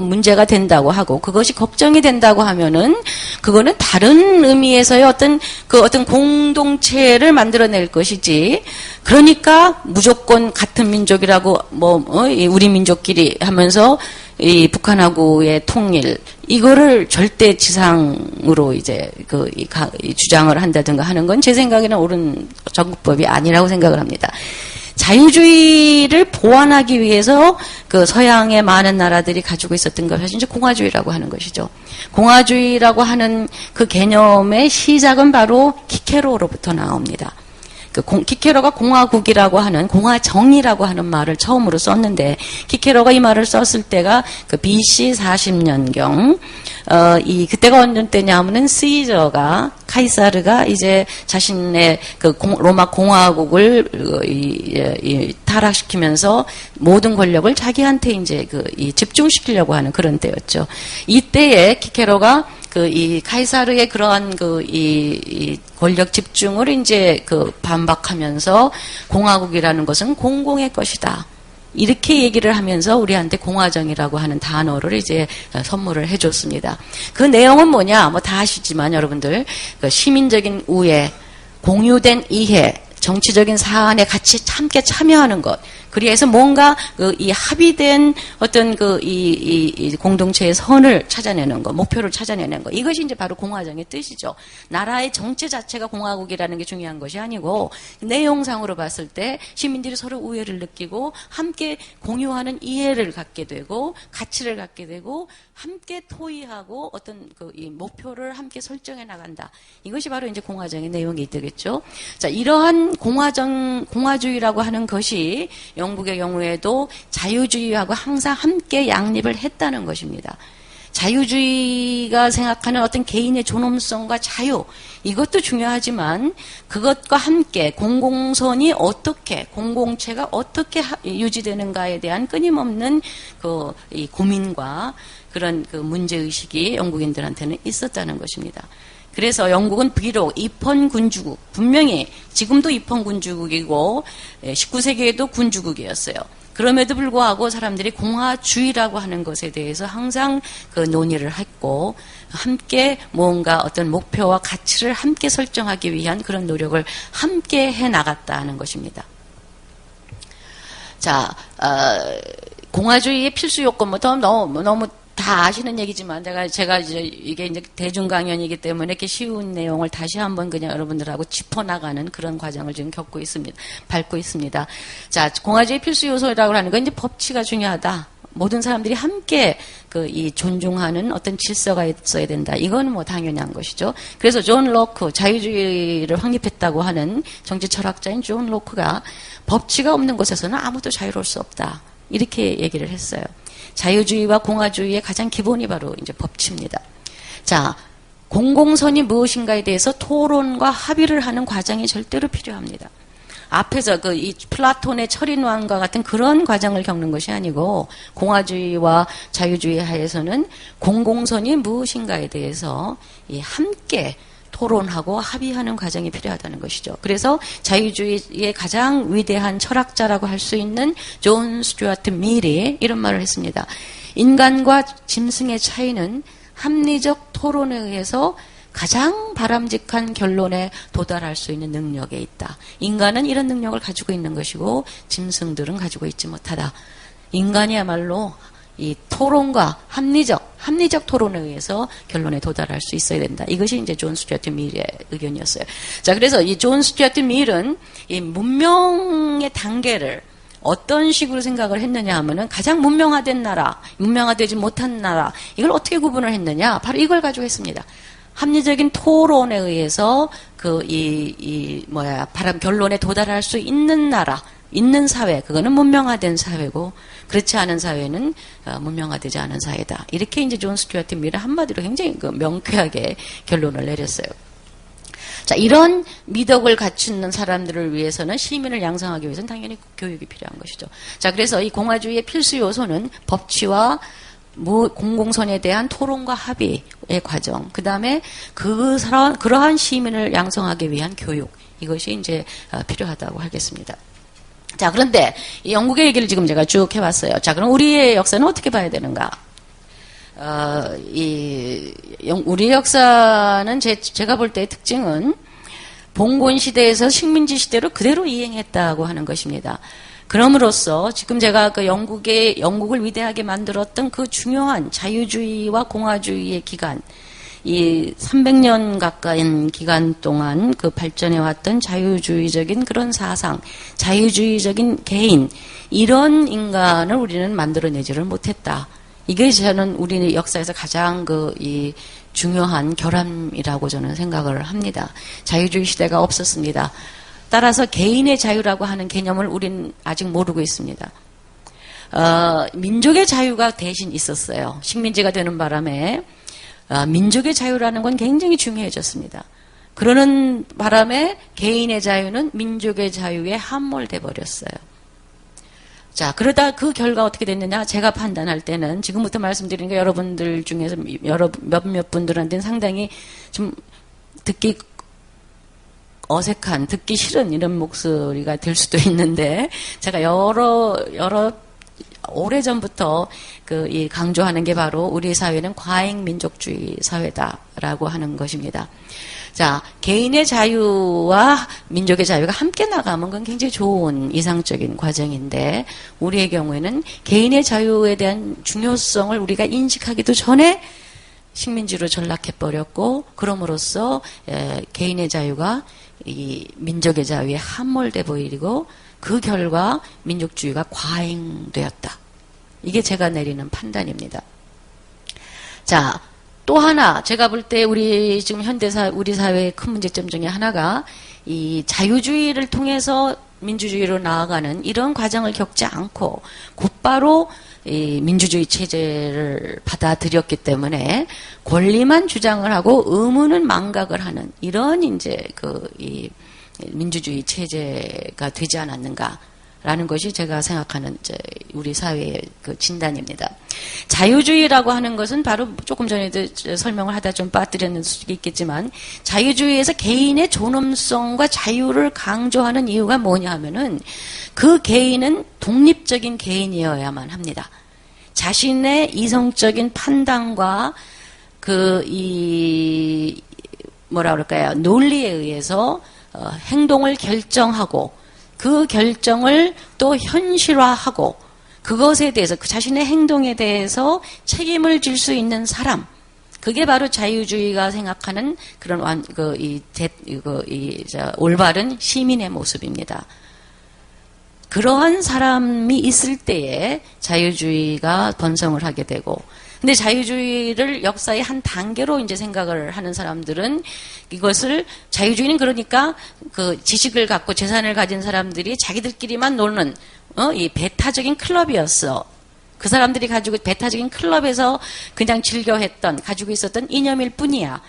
문제가 된다고 하고 그것이 걱정이 된다고 하면은 그거는 다른 의미에서의 어떤 공동체를 만들어낼 것이지. 그러니까 무조건 같은 민족이라고 우리 민족끼리 하면서 이 북한하고의 통일 이거를 절대 지상으로 이제 이 주장을 한다든가 하는 건 제 생각에는 옳은 정법이 아니라고 생각을 합니다. 자유주의를 보완하기 위해서 서양의 많은 나라들이 가지고 있었던 것이 이제 공화주의라고 하는 것이죠. 공화주의라고 하는 그 개념의 시작은 바로 키케로로부터 나옵니다. 키케로가 공화국이라고 하는 공화정이라고 하는 말을 처음으로 썼는데 키케로가 이 말을 썼을 때가 BC 40년경 그때가 어느 때냐 하면은 카이사르가 이제 자신의 로마 공화국을 타락시키면서 모든 권력을 자기한테 이제 집중시키려고 하는 그런 때였죠. 이때에 키케로가 이 카이사르의 그러한 이 권력 집중을 이제 반박하면서 공화국이라는 것은 공공의 것이다. 이렇게 얘기를 하면서 우리한테 공화정이라고 하는 단어를 이제 선물을 해줬습니다. 그 내용은 뭐냐? 다 아시지만 여러분들 시민적인 우애, 공유된 이해, 정치적인 사안에 같이 함께 참여하는 것. 그래서 뭔가 이 합의된 어떤 이 공동체의 선을 찾아내는 것, 목표를 찾아내는 것. 이것이 이제 바로 공화정의 뜻이죠. 나라의 정체 자체가 공화국이라는 게 중요한 것이 아니고 내용상으로 봤을 때 시민들이 서로 우애를 느끼고 함께 공유하는 이해를 갖게 되고 가치를 갖게 되고 함께 토의하고 어떤 이 목표를 함께 설정해 나간다. 이것이 바로 이제 공화정의 내용이 되겠죠. 자, 이러한 공화주의라고 하는 것이 영국의 경우에도 자유주의하고 항상 함께 양립을 했다는 것입니다. 자유주의가 생각하는 어떤 개인의 존엄성과 자유, 이것도 중요하지만 그것과 함께 공공선이 어떻게, 공공체가 어떻게 유지되는가에 대한 끊임없는 이 고민과 그런 문제의식이 영국인들한테는 있었다는 것입니다. 그래서 영국은 비록 입헌군주국, 분명히 지금도 입헌군주국이고 19세기에도 군주국이었어요. 그럼에도 불구하고 사람들이 공화주의라고 하는 것에 대해서 항상 논의를 했고 함께 뭔가 어떤 목표와 가치를 함께 설정하기 위한 그런 노력을 함께 해나갔다는 것입니다. 자, 공화주의의 필수 요건부터 너무 다 아시는 얘기지만 제가 이게 이제 대중 강연이기 때문에 이렇게 쉬운 내용을 다시 한번 그냥 여러분들하고 짚어나가는 그런 과정을 지금 밟고 있습니다. 자, 공화주의 필수 요소라고 하는 건 이제 법치가 중요하다. 모든 사람들이 함께 이 존중하는 어떤 질서가 있어야 된다. 이건 뭐 당연한 것이죠. 그래서 존 로크, 자유주의를 확립했다고 하는 정치 철학자인 존 로크가 법치가 없는 곳에서는 아무도 자유로울 수 없다. 이렇게 얘기를 했어요. 자유주의와 공화주의의 가장 기본이 바로 이제 법치입니다. 자, 공공선이 무엇인가에 대해서 토론과 합의를 하는 과정이 절대로 필요합니다. 앞에서 이 플라톤의 철인왕과 같은 그런 과정을 겪는 것이 아니고 공화주의와 자유주의 하에서는 공공선이 무엇인가에 대해서 함께 토론하고 합의하는 과정이 필요하다는 것이죠. 그래서 자유주의의 가장 위대한 철학자라고 할 수 있는 존 스튜어트 밀이 이런 말을 했습니다. 인간과 짐승의 차이는 합리적 토론에 의해서 가장 바람직한 결론에 도달할 수 있는 능력에 있다. 인간은 이런 능력을 가지고 있는 것이고 짐승들은 가지고 있지 못하다. 인간이야말로 이 토론과 합리적 토론에 의해서 결론에 도달할 수 있어야 된다. 이것이 이제 존 스튜어트 밀의 의견이었어요. 자, 그래서 이 존 스튜어트 밀은 이 문명의 단계를 어떤 식으로 생각을 했느냐 하면은 가장 문명화된 나라, 문명화되지 못한 나라, 이걸 어떻게 구분을 했느냐? 바로 이걸 가지고 했습니다. 합리적인 토론에 의해서 결론에 도달할 수 있는 나라, 있는 사회, 그거는 문명화된 사회고, 그렇지 않은 사회는 문명화되지 않은 사회다. 이렇게 이제 존 스튜어트 밀은 한마디로 굉장히 명쾌하게 결론을 내렸어요. 자, 이런 미덕을 갖추는 사람들을 위해서는 시민을 양성하기 위해서는 당연히 교육이 필요한 것이죠. 자, 그래서 이 공화주의의 필수 요소는 법치와 공공선에 대한 토론과 합의의 과정, 그 다음에 그러한 시민을 양성하기 위한 교육, 이것이 이제 필요하다고 하겠습니다. 자, 그런데 이 영국의 얘기를 지금 제가 쭉 해봤어요. 자, 그럼 우리의 역사는 어떻게 봐야 되는가? 우리 역사는 제가 볼 때의 특징은 봉건 시대에서 식민지 시대로 그대로 이행했다고 하는 것입니다. 그럼으로써 지금 제가 영국을 위대하게 만들었던 그 중요한 자유주의와 공화주의의 기간, 이 300년 가까운 기간 동안 발전해왔던 자유주의적인 그런 사상, 자유주의적인 개인, 이런 인간을 우리는 만들어내지를 못했다. 이게 저는 우리 역사에서 가장 중요한 결함이라고 저는 생각을 합니다. 자유주의 시대가 없었습니다. 따라서 개인의 자유라고 하는 개념을 우리는 아직 모르고 있습니다. 민족의 자유가 대신 있었어요. 식민지가 되는 바람에 민족의 자유라는 건 굉장히 중요해졌습니다. 그러는 바람에 개인의 자유는 민족의 자유에 함몰돼 버렸어요. 자, 그러다 그 결과 어떻게 됐느냐? 제가 판단할 때는 지금부터 말씀드리는 게 여러분들 중에서 몇몇 분들한테는 상당히 좀 듣기 어색한, 듣기 싫은 이런 목소리가 될 수도 있는데, 제가 오래전부터 이 강조하는 게 바로 우리 사회는 과잉 민족주의 사회다라고 하는 것입니다. 자, 개인의 자유와 민족의 자유가 함께 나가면 그건 굉장히 좋은 이상적인 과정인데 우리의 경우에는 개인의 자유에 대한 중요성을 우리가 인식하기도 전에 식민지로 전락해버렸고 그럼으로써 개인의 자유가 이 민족의 자유에 함몰돼 보이고 그 결과 민족주의가 과잉되었다. 이게 제가 내리는 판단입니다. 자, 또 하나 제가 볼 때 우리 지금 현대사 우리 사회의 큰 문제점 중에 하나가 이 자유주의를 통해서 민주주의로 나아가는 이런 과정을 겪지 않고 곧바로 이 민주주의 체제를 받아들였기 때문에 권리만 주장을 하고 의무는 망각을 하는 이런 이제 이 민주주의 체제가 되지 않았는가라는 것이 제가 생각하는 이제 우리 사회의 그 진단입니다. 자유주의라고 하는 것은 바로 조금 전에도 설명을 하다 좀 빠뜨렸는 수도 있겠지만 자유주의에서 개인의 존엄성과 자유를 강조하는 이유가 뭐냐 하면은 그 개인은 독립적인 개인이어야만 합니다. 자신의 이성적인 판단과 뭐라 그럴까요? 논리에 의해서 행동을 결정하고 그 결정을 또 현실화하고 그것에 대해서 그 자신의 행동에 대해서 책임을 질 수 있는 사람 그게 바로 자유주의가 생각하는 그런 올바른 시민의 모습입니다. 그러한 사람이 있을 때에 자유주의가 번성을 하게 되고 근데 자유주의를 역사의 한 단계로 이제 생각을 하는 사람들은 이것을 자유주의는 그러니까 그 지식을 갖고 재산을 가진 사람들이 자기들끼리만 노는 이 배타적인 클럽이었어. 그 사람들이 가지고 배타적인 클럽에서 그냥 즐겨했던 가지고 있었던 이념일 뿐이야.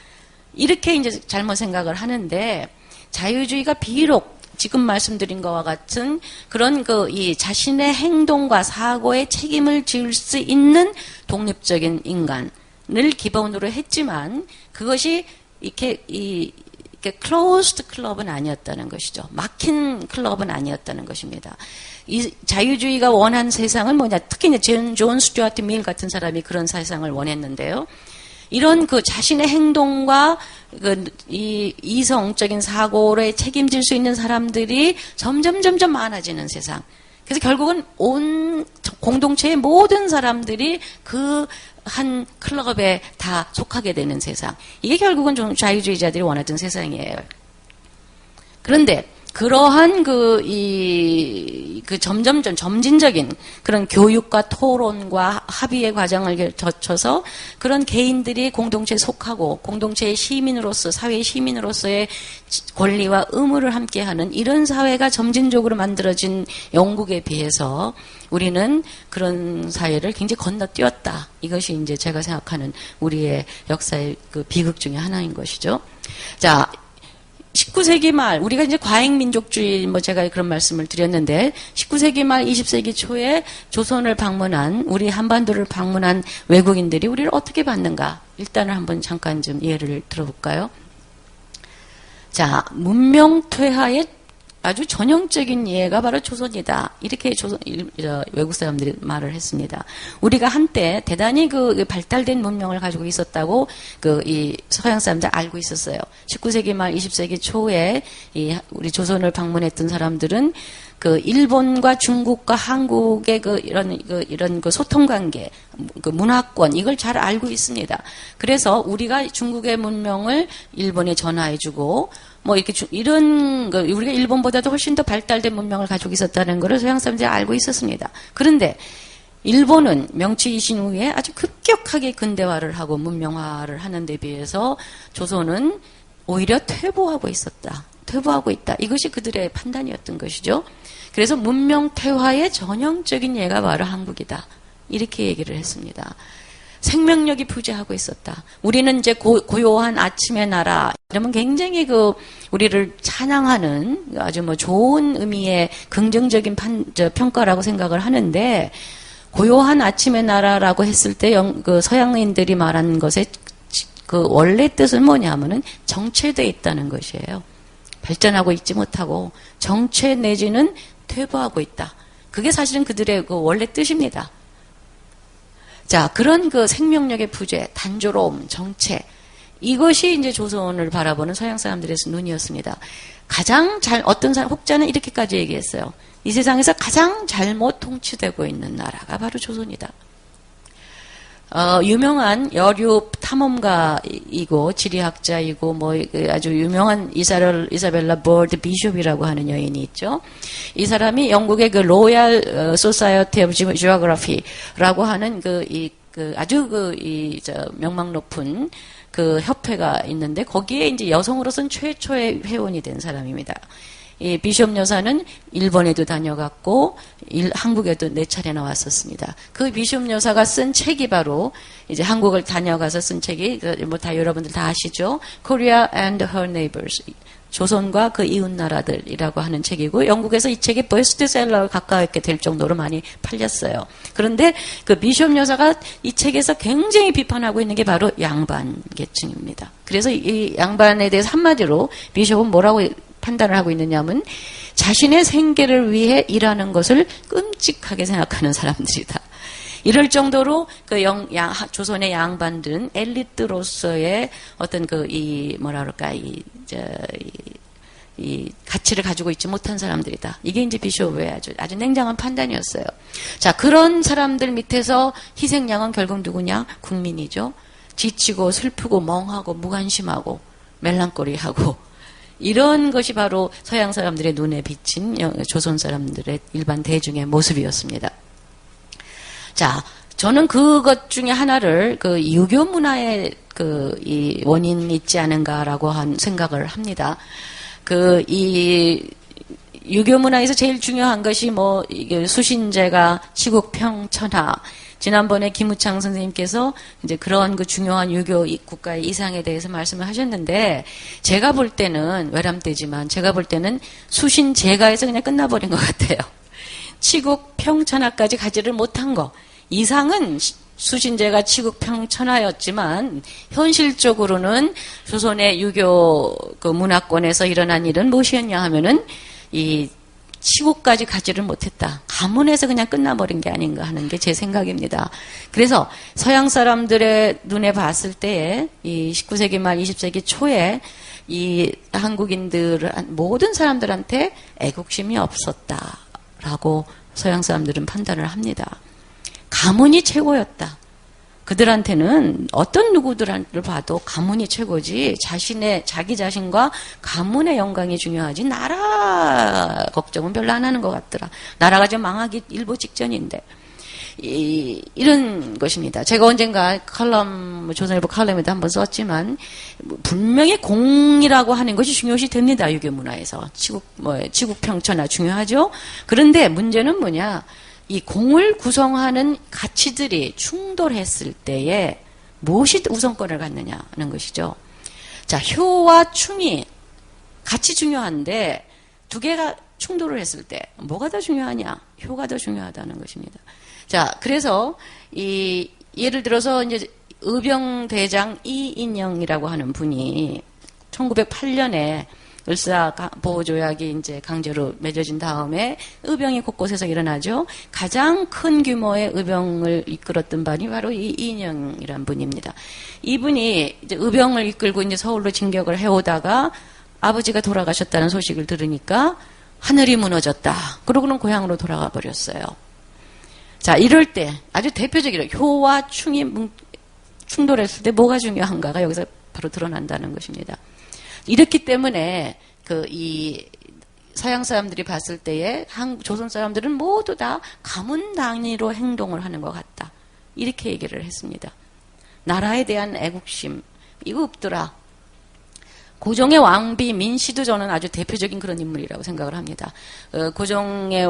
이렇게 이제 잘못 생각을 하는데 자유주의가 비록 지금 말씀드린 것과 같은 그런 이 자신의 행동과 사고에 책임을 지을 수 있는 독립적인 인간을 기본으로 했지만 그것이 이렇게 클로즈드 클럽은 아니었다는 것이죠. 막힌 클럽은 아니었다는 것입니다. 이 자유주의가 원한 세상은 뭐냐? 특히 이제 존 스튜어트 밀 같은 사람이 그런 세상을 원했는데요. 이런 그 자신의 행동과 이 이성적인 사고에 책임질 수 있는 사람들이 점점 많아지는 세상. 그래서 결국은 온 공동체의 모든 사람들이 그 한 클럽에 다 속하게 되는 세상. 이게 결국은 좀 자유주의자들이 원하던 세상이에요. 그런데 그러한 점진적인 그런 교육과 토론과 합의의 과정을 거쳐서 그런 개인들이 공동체에 속하고 공동체의 시민으로서 사회의 시민으로서의 권리와 의무를 함께하는 이런 사회가 점진적으로 만들어진 영국에 비해서 우리는 그런 사회를 굉장히 건너뛰었다. 이것이 이제 제가 생각하는 우리의 역사의 그 비극 중에 하나인 것이죠. 자. 19세기 말 우리가 이제 과잉민족주의 제가 그런 말씀을 드렸는데 19세기 말 20세기 초에 조선을 방문한 우리 한반도를 방문한 외국인들이 우리를 어떻게 봤는가 일단은 한번 잠깐 좀 예를 들어볼까요? 자, 문명 퇴화의 아주 전형적인 예가 바로 조선이다. 이렇게 외국 사람들이 말을 했습니다. 우리가 한때 대단히 발달된 문명을 가지고 있었다고 이 서양 사람들 알고 있었어요. 19세기 말 20세기 초에 우리 조선을 방문했던 사람들은 일본과 중국과 한국의 이런 소통 관계, 문화권, 이걸 잘 알고 있습니다. 그래서 우리가 중국의 문명을 일본에 전화해주고, 우리가 일본보다도 훨씬 더 발달된 문명을 가지고 있었다는 것을 서양 사람들이 알고 있었습니다. 그런데, 일본은 명치 이신 후에 아주 급격하게 근대화를 하고 문명화를 하는 데 비해서 조선은 오히려 퇴보하고 있다. 이것이 그들의 판단이었던 것이죠. 그래서 문명 퇴화의 전형적인 예가 바로 한국이다. 이렇게 얘기를 했습니다. 생명력이 부재하고 있었다. 우리는 이제 고요한 아침의 나라 이러면 굉장히 우리를 찬양하는 아주 좋은 의미의 긍정적인 평가라고 생각을 하는데 고요한 아침의 나라라고 했을 때 서양인들이 말하는 것의 원래 뜻은 뭐냐면은 정체되어 있다는 것이에요. 발전하고 있지 못하고 정체 내지는 퇴보하고 있다. 그게 사실은 그들의 원래 뜻입니다. 자, 그런 생명력의 부재, 단조로움, 정체 이것이 이제 조선을 바라보는 서양 사람들의 눈이었습니다. 어떤 사람, 혹자는 이렇게까지 얘기했어요. 이 세상에서 가장 잘못 통치되고 있는 나라가 바로 조선이다. 유명한 여류 탐험가이고 지리학자이고 아주 유명한 이사벨라 버드 비숍이라고 하는 여인이 있죠. 이 사람이 영국의 그 로얄 소사이어티 오브 지오그래피라고 하는 아주 명망 높은 그 협회가 있는데 거기에 이제 여성으로서는 최초의 회원이 된 사람입니다. 이 비숍 여사는 일본에도 다녀갔고 한국에도 4차례나 왔었습니다. 그 비숍 여사가 쓴 책이 바로 이제 한국을 다녀가서 쓴 책이 다 여러분들 다 아시죠? Korea and Her Neighbors. 조선과 그 이웃 나라들이라고 하는 책이고 영국에서 이 책이 베스트셀러에 가까웠게 될 정도로 많이 팔렸어요. 그런데 그 비숍 여사가 이 책에서 굉장히 비판하고 있는 게 바로 양반 계층입니다. 그래서 이 양반에 대해서 한마디로 비숍은 뭐라고 판단을 하고 있느냐면 자신의 생계를 위해 일하는 것을 끔찍하게 생각하는 사람들이다. 이럴 정도로 조선의 양반들은 엘리트로서의 어떤 이 가치를 가지고 있지 못한 사람들이다. 이게 이제 비숍의 아주 냉정한 판단이었어요. 자, 그런 사람들 밑에서 희생양은 결국 누구냐? 국민이죠. 지치고 슬프고 멍하고 무관심하고 멜랑거리하고 이런 것이 바로 서양 사람들의 눈에 비친 조선 사람들의 일반 대중의 모습이었습니다. 자, 저는 그것 중에 하나를 그 유교 문화의 이 원인이 있지 않은가라고 생각을 합니다. 이 유교 문화에서 제일 중요한 것이 이게 수신제가, 치국평천하. 지난번에 김우창 선생님께서 이제 그런 그 중요한 유교 국가의 이상에 대해서 말씀을 하셨는데, 제가 볼 때는, 외람되지만, 제가 볼 때는 수신제가에서 그냥 끝나버린 것 같아요. 치국평천하까지 가지를 못한 거. 이상은 수신제가 치국평천하였지만, 현실적으로는 조선의 유교 그 문화권에서 일어난 일은 무엇이었냐 하면은, 이 치고까지 가지를 못했다. 가문에서 그냥 끝나버린 게 아닌가 하는 게 제 생각입니다. 그래서 서양 사람들의 눈에 봤을 때에 이 19세기 말 20세기 초에 이 한국인들 모든 사람들한테 애국심이 없었다라고 서양 사람들은 판단을 합니다. 가문이 최고였다. 그들한테는 어떤 누구들을 봐도 가문이 최고지 자기 자신과 가문의 영광이 중요하지 나라 걱정은 별로 안 하는 것 같더라. 나라가 좀 망하기 일보 직전인데 이런 것입니다. 제가 언젠가 조선일보 칼럼에도 한번 썼지만 분명히 공이라고 하는 것이 중요시 됩니다. 유교 문화에서 치국평천하 중요하죠. 그런데 문제는 뭐냐? 이 공을 구성하는 가치들이 충돌했을 때에 무엇이 우선권을 갖느냐는 것이죠. 자, 효와 충이 같이 중요한데 두 개가 충돌을 했을 때 뭐가 더 중요하냐? 효가 더 중요하다는 것입니다. 자, 그래서 예를 들어서 이제 의병대장 이인영이라고 하는 분이 1908년에 을사보호조약이 이제 강제로 맺어진 다음에 의병이 곳곳에서 일어나죠. 가장 큰 규모의 의병을 이끌었던 분이 바로 이 이인영이라는 분입니다. 이분이 이제 의병을 이끌고 이제 서울로 진격을 해오다가 아버지가 돌아가셨다는 소식을 들으니까 하늘이 무너졌다. 그러고는 고향으로 돌아가 버렸어요. 자, 이럴 때 아주 대표적으로 효와 충이 충돌했을 때 뭐가 중요한가가 여기서 바로 드러난다는 것입니다. 이렇기 때문에 이 서양 사람들이 봤을 때에 조선 사람들은 모두 다 가문 단위로 행동을 하는 것 같다. 이렇게 얘기를 했습니다. 나라에 대한 애국심 이거 없더라. 고종의 왕비 민씨도 저는 아주 대표적인 그런 인물이라고 생각을 합니다. 고종의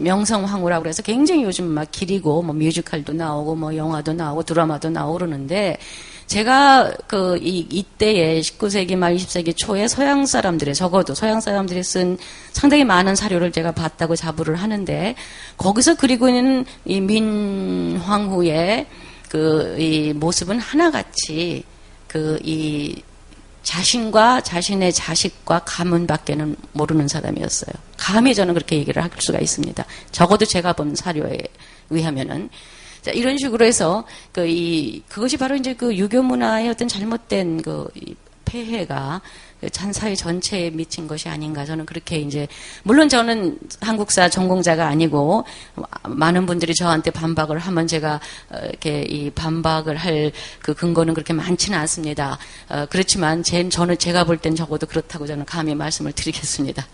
명성황후라고 그래서 굉장히 요즘 막 길이고 뮤지컬도 나오고 영화도 나오고 드라마도 나오고 그러는데 제가 이때에 19세기 말 20세기 초에 적어도 서양 사람들이 쓴 상당히 많은 사료를 제가 봤다고 자부를 하는데 거기서 그리고 있는 이 민황후의 이 모습은 하나같이 이 자신과 자신의 자식과 가문밖에는 모르는 사람이었어요. 감히 저는 그렇게 얘기를 할 수가 있습니다. 적어도 제가 본 사료에 의하면은. 자, 이런 식으로 해서 그것이 바로 이제 그 유교 문화의 어떤 잘못된 이 폐해가 사회 전체에 미친 것이 아닌가. 저는 그렇게 이제, 물론 저는 한국사 전공자가 아니고, 많은 분들이 저한테 반박을 하면 제가, 이렇게 이 반박을 할 그 근거는 그렇게 많지는 않습니다. 그렇지만, 저는 제가 볼 땐 적어도 그렇다고 저는 감히 말씀을 드리겠습니다.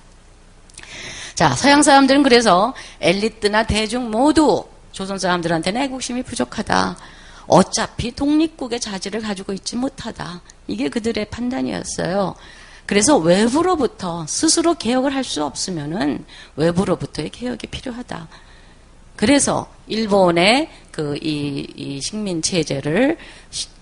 자, 서양 사람들은 그래서 엘리트나 대중 모두 조선 사람들한테는 애국심이 부족하다. 어차피 독립국의 자질을 가지고 있지 못하다. 이게 그들의 판단이었어요. 그래서 외부로부터 스스로 개혁을 할 수 없으면은 외부로부터의 개혁이 필요하다. 그래서 일본의 이 식민 체제를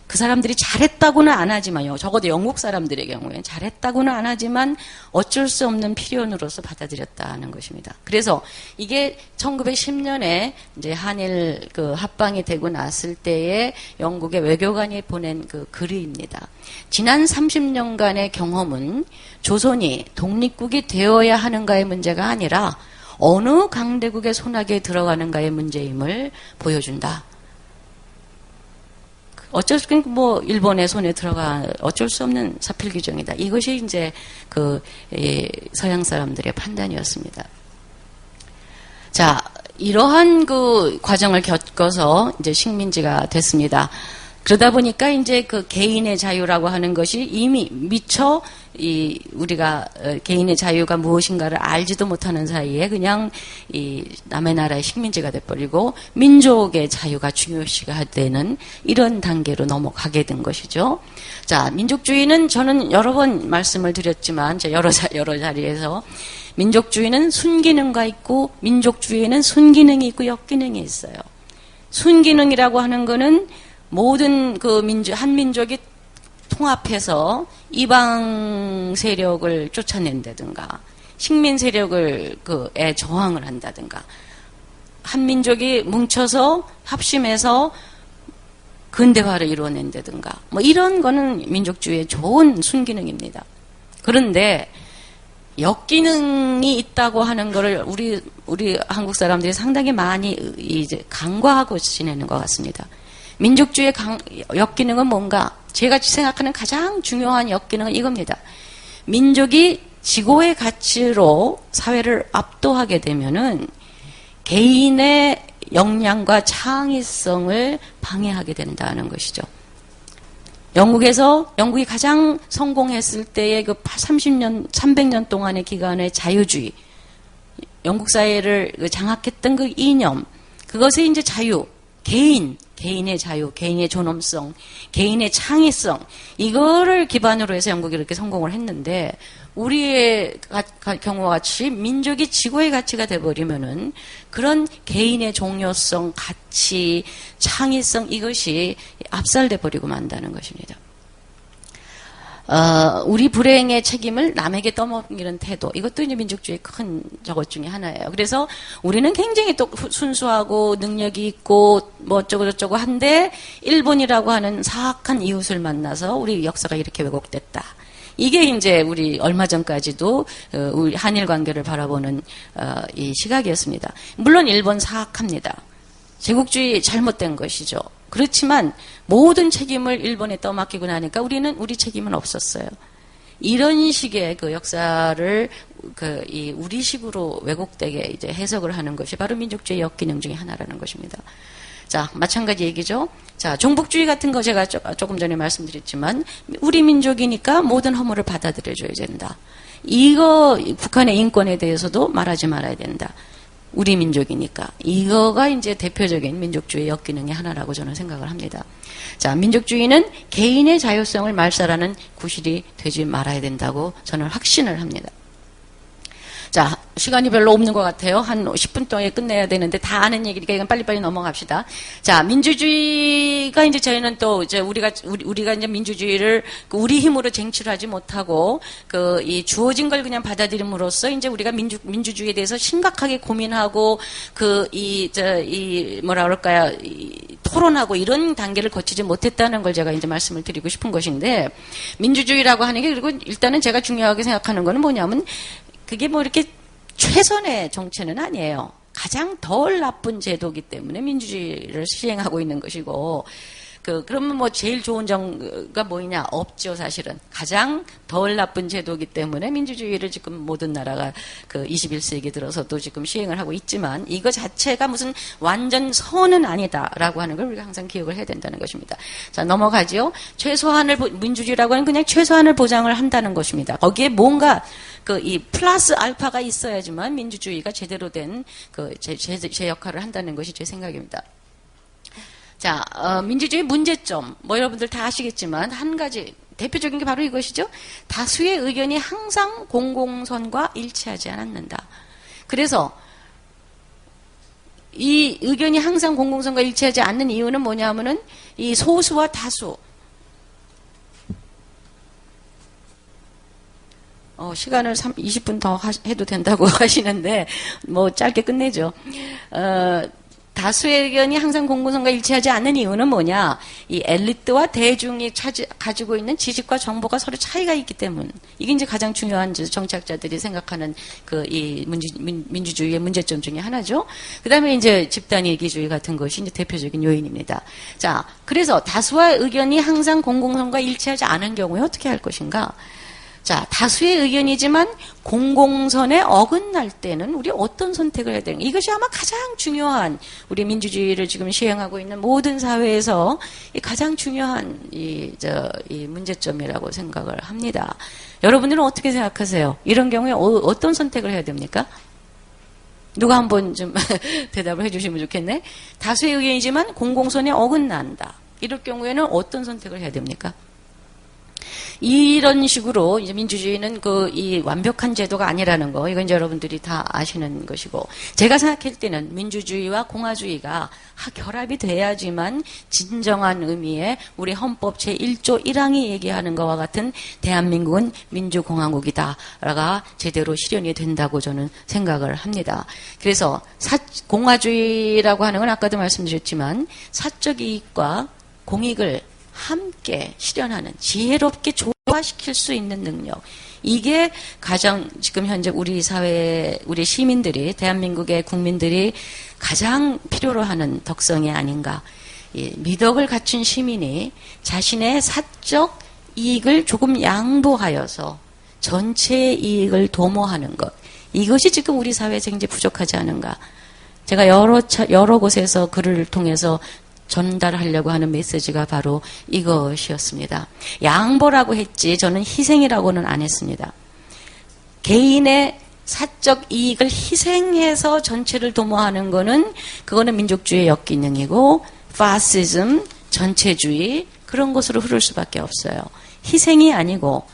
그 사람들이 잘했다고는 안 하지만요. 적어도 영국 사람들의 경우에 잘했다고는 안 하지만 어쩔 수 없는 필연으로서 받아들였다는 것입니다. 그래서 이게 1910년에 이제 한일 합방이 되고 났을 때에 영국의 외교관이 보낸 글입니다. 지난 30년간의 경험은 조선이 독립국이 되어야 하는가의 문제가 아니라 어느 강대국의 손아귀에 들어가는가의 문제임을 보여준다. 어쩔 수 없는 일본의 손에 들어가 어쩔 수 없는 사필 규정이다. 이것이 이제 서양 사람들의 판단이었습니다. 자, 이러한 과정을 겪어서 이제 식민지가 됐습니다. 그러다 보니까 이제 개인의 자유라고 하는 것이 이미 미처 우리가 개인의 자유가 무엇인가를 알지도 못하는 사이에 그냥 남의 나라의 식민지가 돼버리고 민족의 자유가 중요시가 되는 이런 단계로 넘어가게 된 것이죠. 자, 민족주의는 저는 여러 번 말씀을 드렸지만 여러 자리에서 민족주의는 순기능과 있고 민족주의에는 순기능이 있고 역기능이 있어요. 순기능이라고 하는 거는 모든 한 민족이 통합해서 이방 세력을 쫓아낸다든가, 식민 세력에 저항을 한다든가, 한 민족이 뭉쳐서 합심해서 근대화를 이루어낸다든가, 이런 거는 민족주의의 좋은 순기능입니다. 그런데 역기능이 있다고 하는 거를 우리 한국 사람들이 상당히 많이 이제 간과하고 지내는 것 같습니다. 민족주의의 역기능은 뭔가? 제가 생각하는 가장 중요한 역기능은 이겁니다. 민족이 지고의 가치로 사회를 압도하게 되면은 개인의 역량과 창의성을 방해하게 된다는 것이죠. 영국이 가장 성공했을 때의 300년 동안의 기간의 자유주의, 영국 사회를 장악했던 그 이념, 그것의 이제 자유, 개인의 자유, 개인의 존엄성, 개인의 창의성, 이거를 기반으로 해서 영국이 이렇게 성공을 했는데, 우리의 경우와 같이 민족이 지고의 가치가 돼버리면은 그런 개인의 종료성, 가치, 창의성, 이것이 압살돼 버리고 만다는 것입니다. 우리 불행의 책임을 남에게 떠넘기는 태도, 이것도 이제 민족주의의 큰 저것 중에 하나예요. 그래서 우리는 굉장히 또 순수하고 능력이 있고 어쩌고저쩌고 한데 일본이라고 하는 사악한 이웃을 만나서 우리 역사가 이렇게 왜곡됐다. 이게 이제 우리 얼마 전까지도 우리 한일 관계를 바라보는 이 시각이었습니다. 물론 일본 사악합니다. 제국주의 잘못된 것이죠. 그렇지만 모든 책임을 일본에 떠맡기고 나니까 우리 책임은 없었어요. 이런 식의 역사를 우리식으로 왜곡되게 이제 해석을 하는 것이 바로 민족주의 역기능 중에 하나라는 것입니다. 자, 마찬가지 얘기죠. 자, 종북주의 같은 거 제가 조금 전에 말씀드렸지만 우리 민족이니까 모든 허물을 받아들여줘야 된다. 이거 북한의 인권에 대해서도 말하지 말아야 된다. 우리 민족이니까. 이거가 이제 대표적인 민족주의 역기능의 하나라고 저는 생각을 합니다. 자, 민족주의는 개인의 자유성을 말살하는 구실이 되지 말아야 된다고 저는 확신을 합니다. 자, 시간이 별로 없는 것 같아요. 한 10분 동안에 끝내야 되는데 다 아는 얘기니까 이건 빨리빨리 넘어갑시다. 자, 민주주의가 이제 저희는 또 이제 우리가 이제 민주주의를 우리 힘으로 쟁취하지 못하고 이 주어진 걸 그냥 받아들임으로써 이제 우리가 민주주의에 대해서 심각하게 고민하고 뭐라 그럴까요? 토론하고 이런 단계를 거치지 못했다는 걸 제가 이제 말씀을 드리고 싶은 것인데, 민주주의라고 하는 게, 그리고 일단은 제가 중요하게 생각하는 거는 뭐냐면 그게 뭐 이렇게 최선의 정체는 아니에요. 가장 덜 나쁜 제도이기 때문에 민주주의를 시행하고 있는 것이고, 그러면 뭐 제일 좋은 점가 뭐냐? 없죠, 사실은. 가장 덜 나쁜 제도이기 때문에 민주주의를 지금 모든 나라가 21세기 들어서도 지금 시행을 하고 있지만, 이거 자체가 무슨 완전 선은 아니다라고 하는 걸 우리가 항상 기억을 해야 된다는 것입니다. 자, 넘어가죠. 민주주의라고 하는 그냥 최소한을 보장을 한다는 것입니다. 거기에 뭔가 이 플러스 알파가 있어야지만 민주주의가 제대로 된 제 역할을 한다는 것이 제 생각입니다. 자, 민주주의 문제점, 뭐 여러분들 다 아시겠지만, 한 가지, 대표적인 게 바로 이것이죠. 다수의 의견이 항상 공공선과 일치하지 않는다. 그래서, 이 의견이 항상 공공선과 일치하지 않는 이유는 뭐냐 하면은, 이 소수와 다수. 시간을 20분 더 해도 된다고 하시는데, 뭐 짧게 끝내죠. 다수의 의견이 항상 공공선과 일치하지 않는 이유는 뭐냐? 이 엘리트와 대중이 가지고 있는 지식과 정보가 서로 차이가 있기 때문. 이게 이제 가장 중요한 정치학자들이 생각하는 이 민주주의의 문제점 중에 하나죠. 그 다음에 이제 집단이기주의 같은 것이 이제 대표적인 요인입니다. 자, 그래서 다수의 의견이 항상 공공선과 일치하지 않은 경우에 어떻게 할 것인가? 자, 다수의 의견이지만 공공선에 어긋날 때는 우리 어떤 선택을 해야 되는가? 이것이 아마 가장 중요한 우리 민주주의를 지금 시행하고 있는 모든 사회에서 가장 중요한 이 문제점이라고 생각을 합니다. 여러분들은 어떻게 생각하세요? 이런 경우에 어떤 선택을 해야 됩니까? 누가 한번 좀 대답을 해주시면 좋겠네. 다수의 의견이지만 공공선에 어긋난다. 이럴 경우에는 어떤 선택을 해야 됩니까? 이런 식으로 이제 민주주의는 이 완벽한 제도가 아니라는 거, 이건 이제 여러분들이 다 아시는 것이고, 제가 생각할 때는 민주주의와 공화주의가 결합이 돼야지만 진정한 의미의 우리 헌법 제1조 1항이 얘기하는 것과 같은 대한민국은 민주공화국이다가 제대로 실현이 된다고 저는 생각을 합니다. 그래서 공화주의라고 하는 건 아까도 말씀드렸지만 사적 이익과 공익을 함께 실현하는, 지혜롭게 조화시킬 수 있는 능력, 이게 가장 지금 현재 우리 사회, 우리 시민들이, 대한민국의 국민들이 가장 필요로 하는 덕성이 아닌가. 미덕을 갖춘 시민이 자신의 사적 이익을 조금 양보하여서 전체의 이익을 도모하는 것, 이것이 지금 우리 사회에서 굉장히 부족하지 않은가. 제가 여러 곳에서 글을 통해서 전달하려고 하는 메시지가 바로 이것이었습니다. 양보라고 했지 저는 희생이라고는 안 했습니다. 개인의 사적 이익을 희생해서 전체를 도모하는 그거는 민족주의의 역기능이고, 파시즘, 전체주의, 그런 것으로 흐를 수밖에 없어요. 희생이 아니고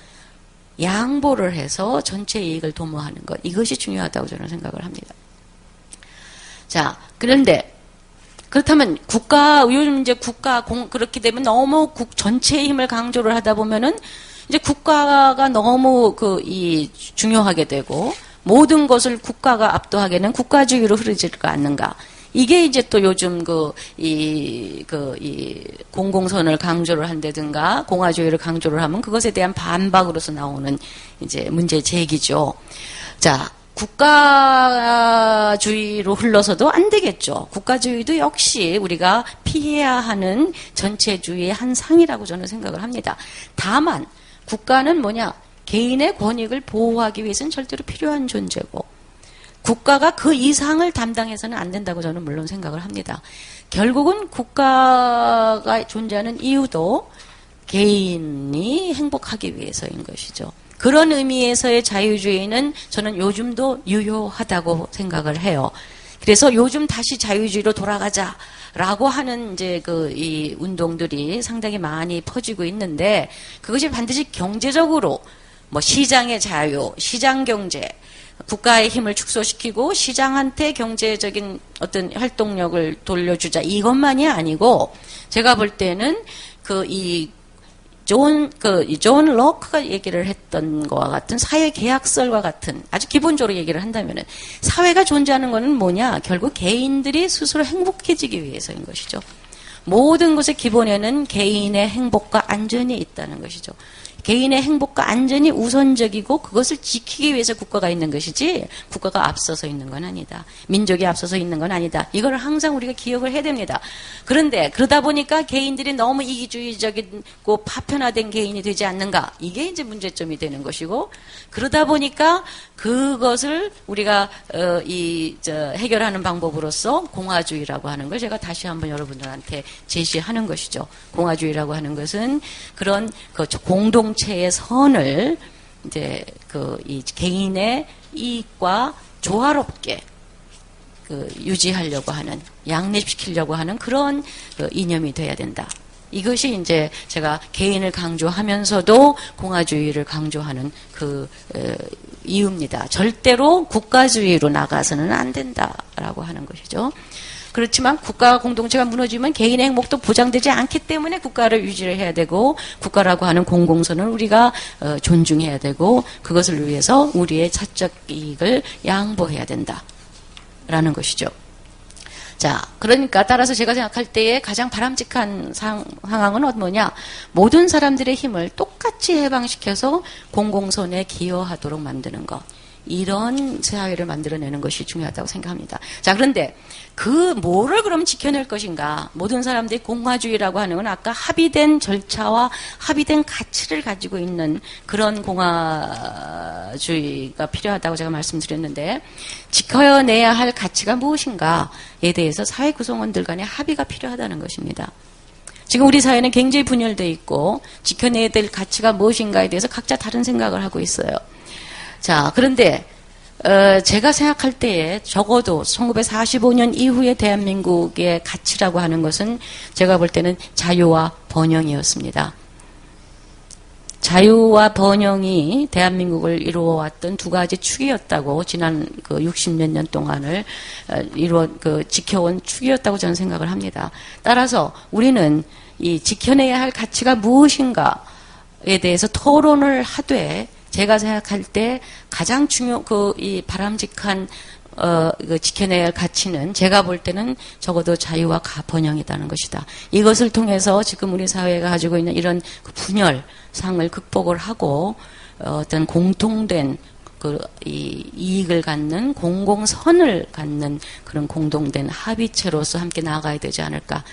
양보를 해서 전체 이익을 도모하는 것, 이것이 중요하다고 저는 생각을 합니다. 자, 그런데 그렇다면 요즘 이제 그렇게 되면 너무 전체의 힘을 강조를 하다 보면은 이제 국가가 너무 중요하게 되고, 모든 것을 국가가 압도하게 되는 국가주의로 흐르지가 않는가. 이게 이제 또 요즘 공공선을 강조를 한다든가 공화주의를 강조를 하면 그것에 대한 반박으로서 나오는 이제 문제 제기죠. 자, 국가주의로 흘러서도 안 되겠죠. 국가주의도 역시 우리가 피해야 하는 전체주의의 한 상이라고 저는 생각을 합니다. 다만 국가는 뭐냐? 개인의 권익을 보호하기 위해서는 절대로 필요한 존재고, 국가가 그 이상을 담당해서는 안 된다고 저는 물론 생각을 합니다. 결국은 국가가 존재하는 이유도 개인이 행복하기 위해서인 것이죠. 그런 의미에서의 자유주의는 저는 요즘도 유효하다고 생각을 해요. 그래서 요즘 다시 자유주의로 돌아가자라고 하는 이제 이 운동들이 상당히 많이 퍼지고 있는데, 그것이 반드시 경제적으로 뭐 시장의 자유, 시장 경제, 국가의 힘을 축소시키고 시장한테 경제적인 어떤 활동력을 돌려주자, 이것만이 아니고, 제가 볼 때는 존 록크가 얘기를 했던 것과 같은 사회 계약설과 같은, 아주 기본적으로 얘기를 한다면은 사회가 존재하는 것은 뭐냐? 결국 개인들이 스스로 행복해지기 위해서인 것이죠. 모든 것의 기본에는 개인의 행복과 안전이 있다는 것이죠. 개인의 행복과 안전이 우선적이고 그것을 지키기 위해서 국가가 있는 것이지 국가가 앞서서 있는 건 아니다. 민족이 앞서서 있는 건 아니다. 이걸 항상 우리가 기억을 해야 됩니다. 그런데 그러다 보니까 개인들이 너무 이기주의적이고 파편화된 개인이 되지 않는가? 이게 이제 문제점이 되는 것이고 그러다 보니까 그것을 우리가 해결하는 방법으로서 공화주의라고 하는 걸 제가 다시 한번 여러분들한테 제시하는 것이죠. 공화주의라고 하는 것은 그런 그 공동체의 선을 이제 이 개인의 이익과 조화롭게 유지하려고 하는, 양립시키려고 하는 그런 이념이 돼야 된다. 이것이 이제 제가 개인을 강조하면서도 공화주의를 강조하는 이유입니다. 절대로 국가주의로 나가서는 안 된다라고 하는 것이죠. 그렇지만 국가 공동체가 무너지면 개인의 행복도 보장되지 않기 때문에 국가를 유지를 해야 되고 국가라고 하는 공공선을 우리가 존중해야 되고 그것을 위해서 우리의 사적 이익을 양보해야 된다라는 것이죠. 자, 그러니까 따라서 제가 생각할 때에 가장 바람직한 상황은 뭐냐? 모든 사람들의 힘을 똑같이 해방시켜서 공공선에 기여하도록 만드는 것. 이런 사회를 만들어내는 것이 중요하다고 생각합니다. 자, 그런데 뭐를 그럼 지켜낼 것인가? 모든 사람들이 공화주의라고 하는 건 아까 합의된 절차와 합의된 가치를 가지고 있는 그런 공화주의가 필요하다고 제가 말씀드렸는데 지켜내야 할 가치가 무엇인가에 대해서 사회 구성원들 간의 합의가 필요하다는 것입니다. 지금 우리 사회는 굉장히 분열되어 있고 지켜내야 될 가치가 무엇인가에 대해서 각자 다른 생각을 하고 있어요. 자, 그런데 제가 생각할 때에 적어도 1945년 이후의 대한민국의 가치라고 하는 것은 제가 볼 때는 자유와 번영이었습니다. 자유와 번영이 대한민국을 이루어왔던 두 가지 축이었다고 지난 60몇 년 동안을 지켜온 축이었다고 저는 생각을 합니다. 따라서 우리는 이 지켜내야 할 가치가 무엇인가에 대해서 토론을 하되 제가 생각할 때 가장 이 바람직한, 지켜내야 할 가치는 제가 볼 때는 적어도 자유와 번영이라는 것이다. 이것을 통해서 지금 우리 사회가 가지고 있는 이런 분열상을 극복을 하고, 어떤 공통된 이 이익을 갖는 공공선을 갖는 그런 공동된 합의체로서 함께 나아가야 되지 않을까.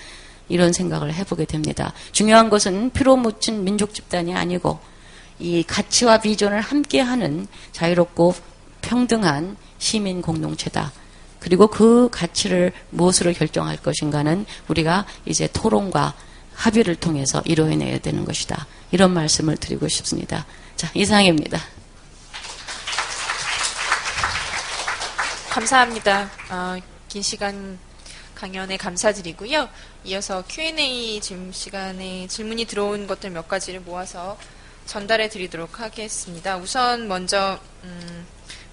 이런 생각을 해보게 됩니다. 중요한 것은 피로 묻힌 민족 집단이 아니고, 이 가치와 비전을 함께하는 자유롭고 평등한 시민 공동체다. 그리고 그 가치를 무엇으로 결정할 것인가는 우리가 이제 토론과 합의를 통해서 이루어내야 되는 것이다. 이런 말씀을 드리고 싶습니다. 자, 이상입니다. 감사합니다. 긴 시간 강연에 감사드리고요. 이어서 Q&A 시간에 질문이 들어온 것들 몇 가지를 모아서 전달해 드리도록 하겠습니다. 우선 먼저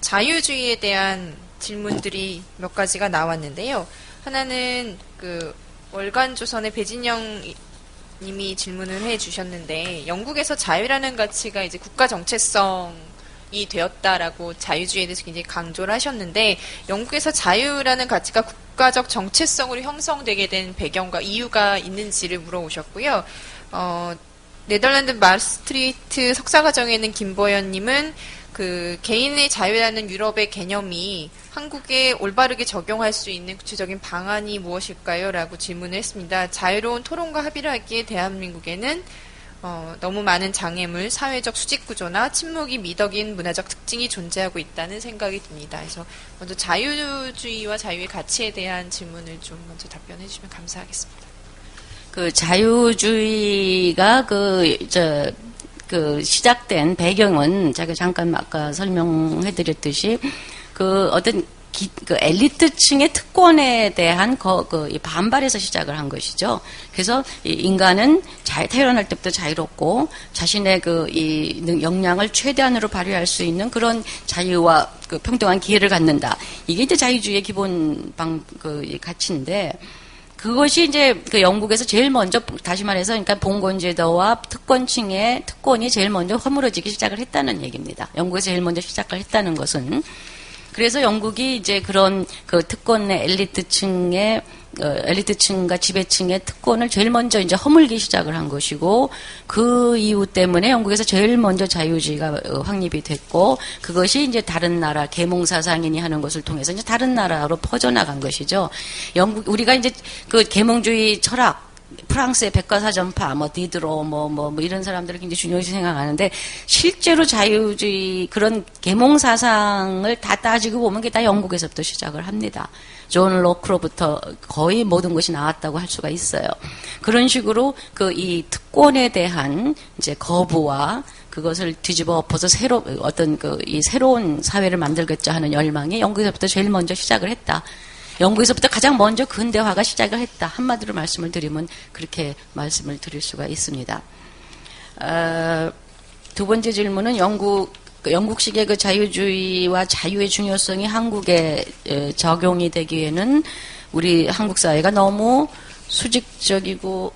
자유주의에 대한 질문들이 몇 가지가 나왔는데요. 하나는 월간조선의 배진영 님이 질문을 해 주셨는데 영국에서 자유라는 가치가 이제 국가 정체성이 되었다라고 자유주의에 대해서 굉장히 강조를 하셨는데 영국에서 자유라는 가치가 국가적 정체성으로 형성되게 된 배경과 이유가 있는지를 물어보셨고요. 네덜란드 마스트리히트 석사과정에 있는 김보현님은 개인의 자유라는 유럽의 개념이 한국에 올바르게 적용할 수 있는 구체적인 방안이 무엇일까요? 라고 질문을 했습니다. 자유로운 토론과 합의를 하기에 대한민국에는 너무 많은 장애물, 사회적 수직구조나 침묵이 미덕인 문화적 특징이 존재하고 있다는 생각이 듭니다. 그래서 먼저 자유주의와 자유의 가치에 대한 질문을 좀 먼저 답변해 주시면 감사하겠습니다. 자유주의가 시작된 배경은 제가 잠깐 아까 설명해드렸듯이 어떤 엘리트층의 특권에 대한 반발에서 시작을 한 것이죠. 그래서 인간은 태어날 때부터 자유롭고 자신의 이 역량을 최대한으로 발휘할 수 있는 그런 자유와 평등한 기회를 갖는다. 이게 이제 자유주의의 기본 가치인데. 그것이 이제 영국에서 제일 먼저 다시 말해서 그러니까 봉건제도와 특권층의 특권이 제일 먼저 허물어지기 시작을 했다는 얘기입니다. 영국에서 제일 먼저 시작을 했다는 것은 그래서 영국이 이제 그런 그 특권의 엘리트층과 지배층의 특권을 제일 먼저 이제 허물기 시작을 한 것이고, 그 이유 때문에 영국에서 제일 먼저 자유주의가 확립이 됐고, 그것이 이제 다른 나라, 계몽사상인이 하는 것을 통해서 이제 다른 나라로 퍼져나간 것이죠. 우리가 이제 그 계몽주의 철학, 프랑스의 백과사전파, 디드로, 이런 사람들을 굉장히 중요시 생각하는데, 실제로 자유주의, 그런 계몽사상을 다 따지고 보면 그게 다 영국에서부터 시작을 합니다. 존 로크로부터 거의 모든 것이 나왔다고 할 수가 있어요. 그런 식으로 이 특권에 대한 이제 거부와 그것을 뒤집어 엎어서 이 새로운 사회를 만들겠자 하는 열망이 영국에서부터 제일 먼저 시작을 했다. 영국에서부터 가장 먼저 근대화가 시작을 했다. 한마디로 말씀을 드리면 그렇게 말씀을 드릴 수가 있습니다. 두 번째 질문은 영국식의 그 자유주의와 자유의 중요성이 한국에 적용이 되기에는 우리 한국 사회가 너무 수직적이고,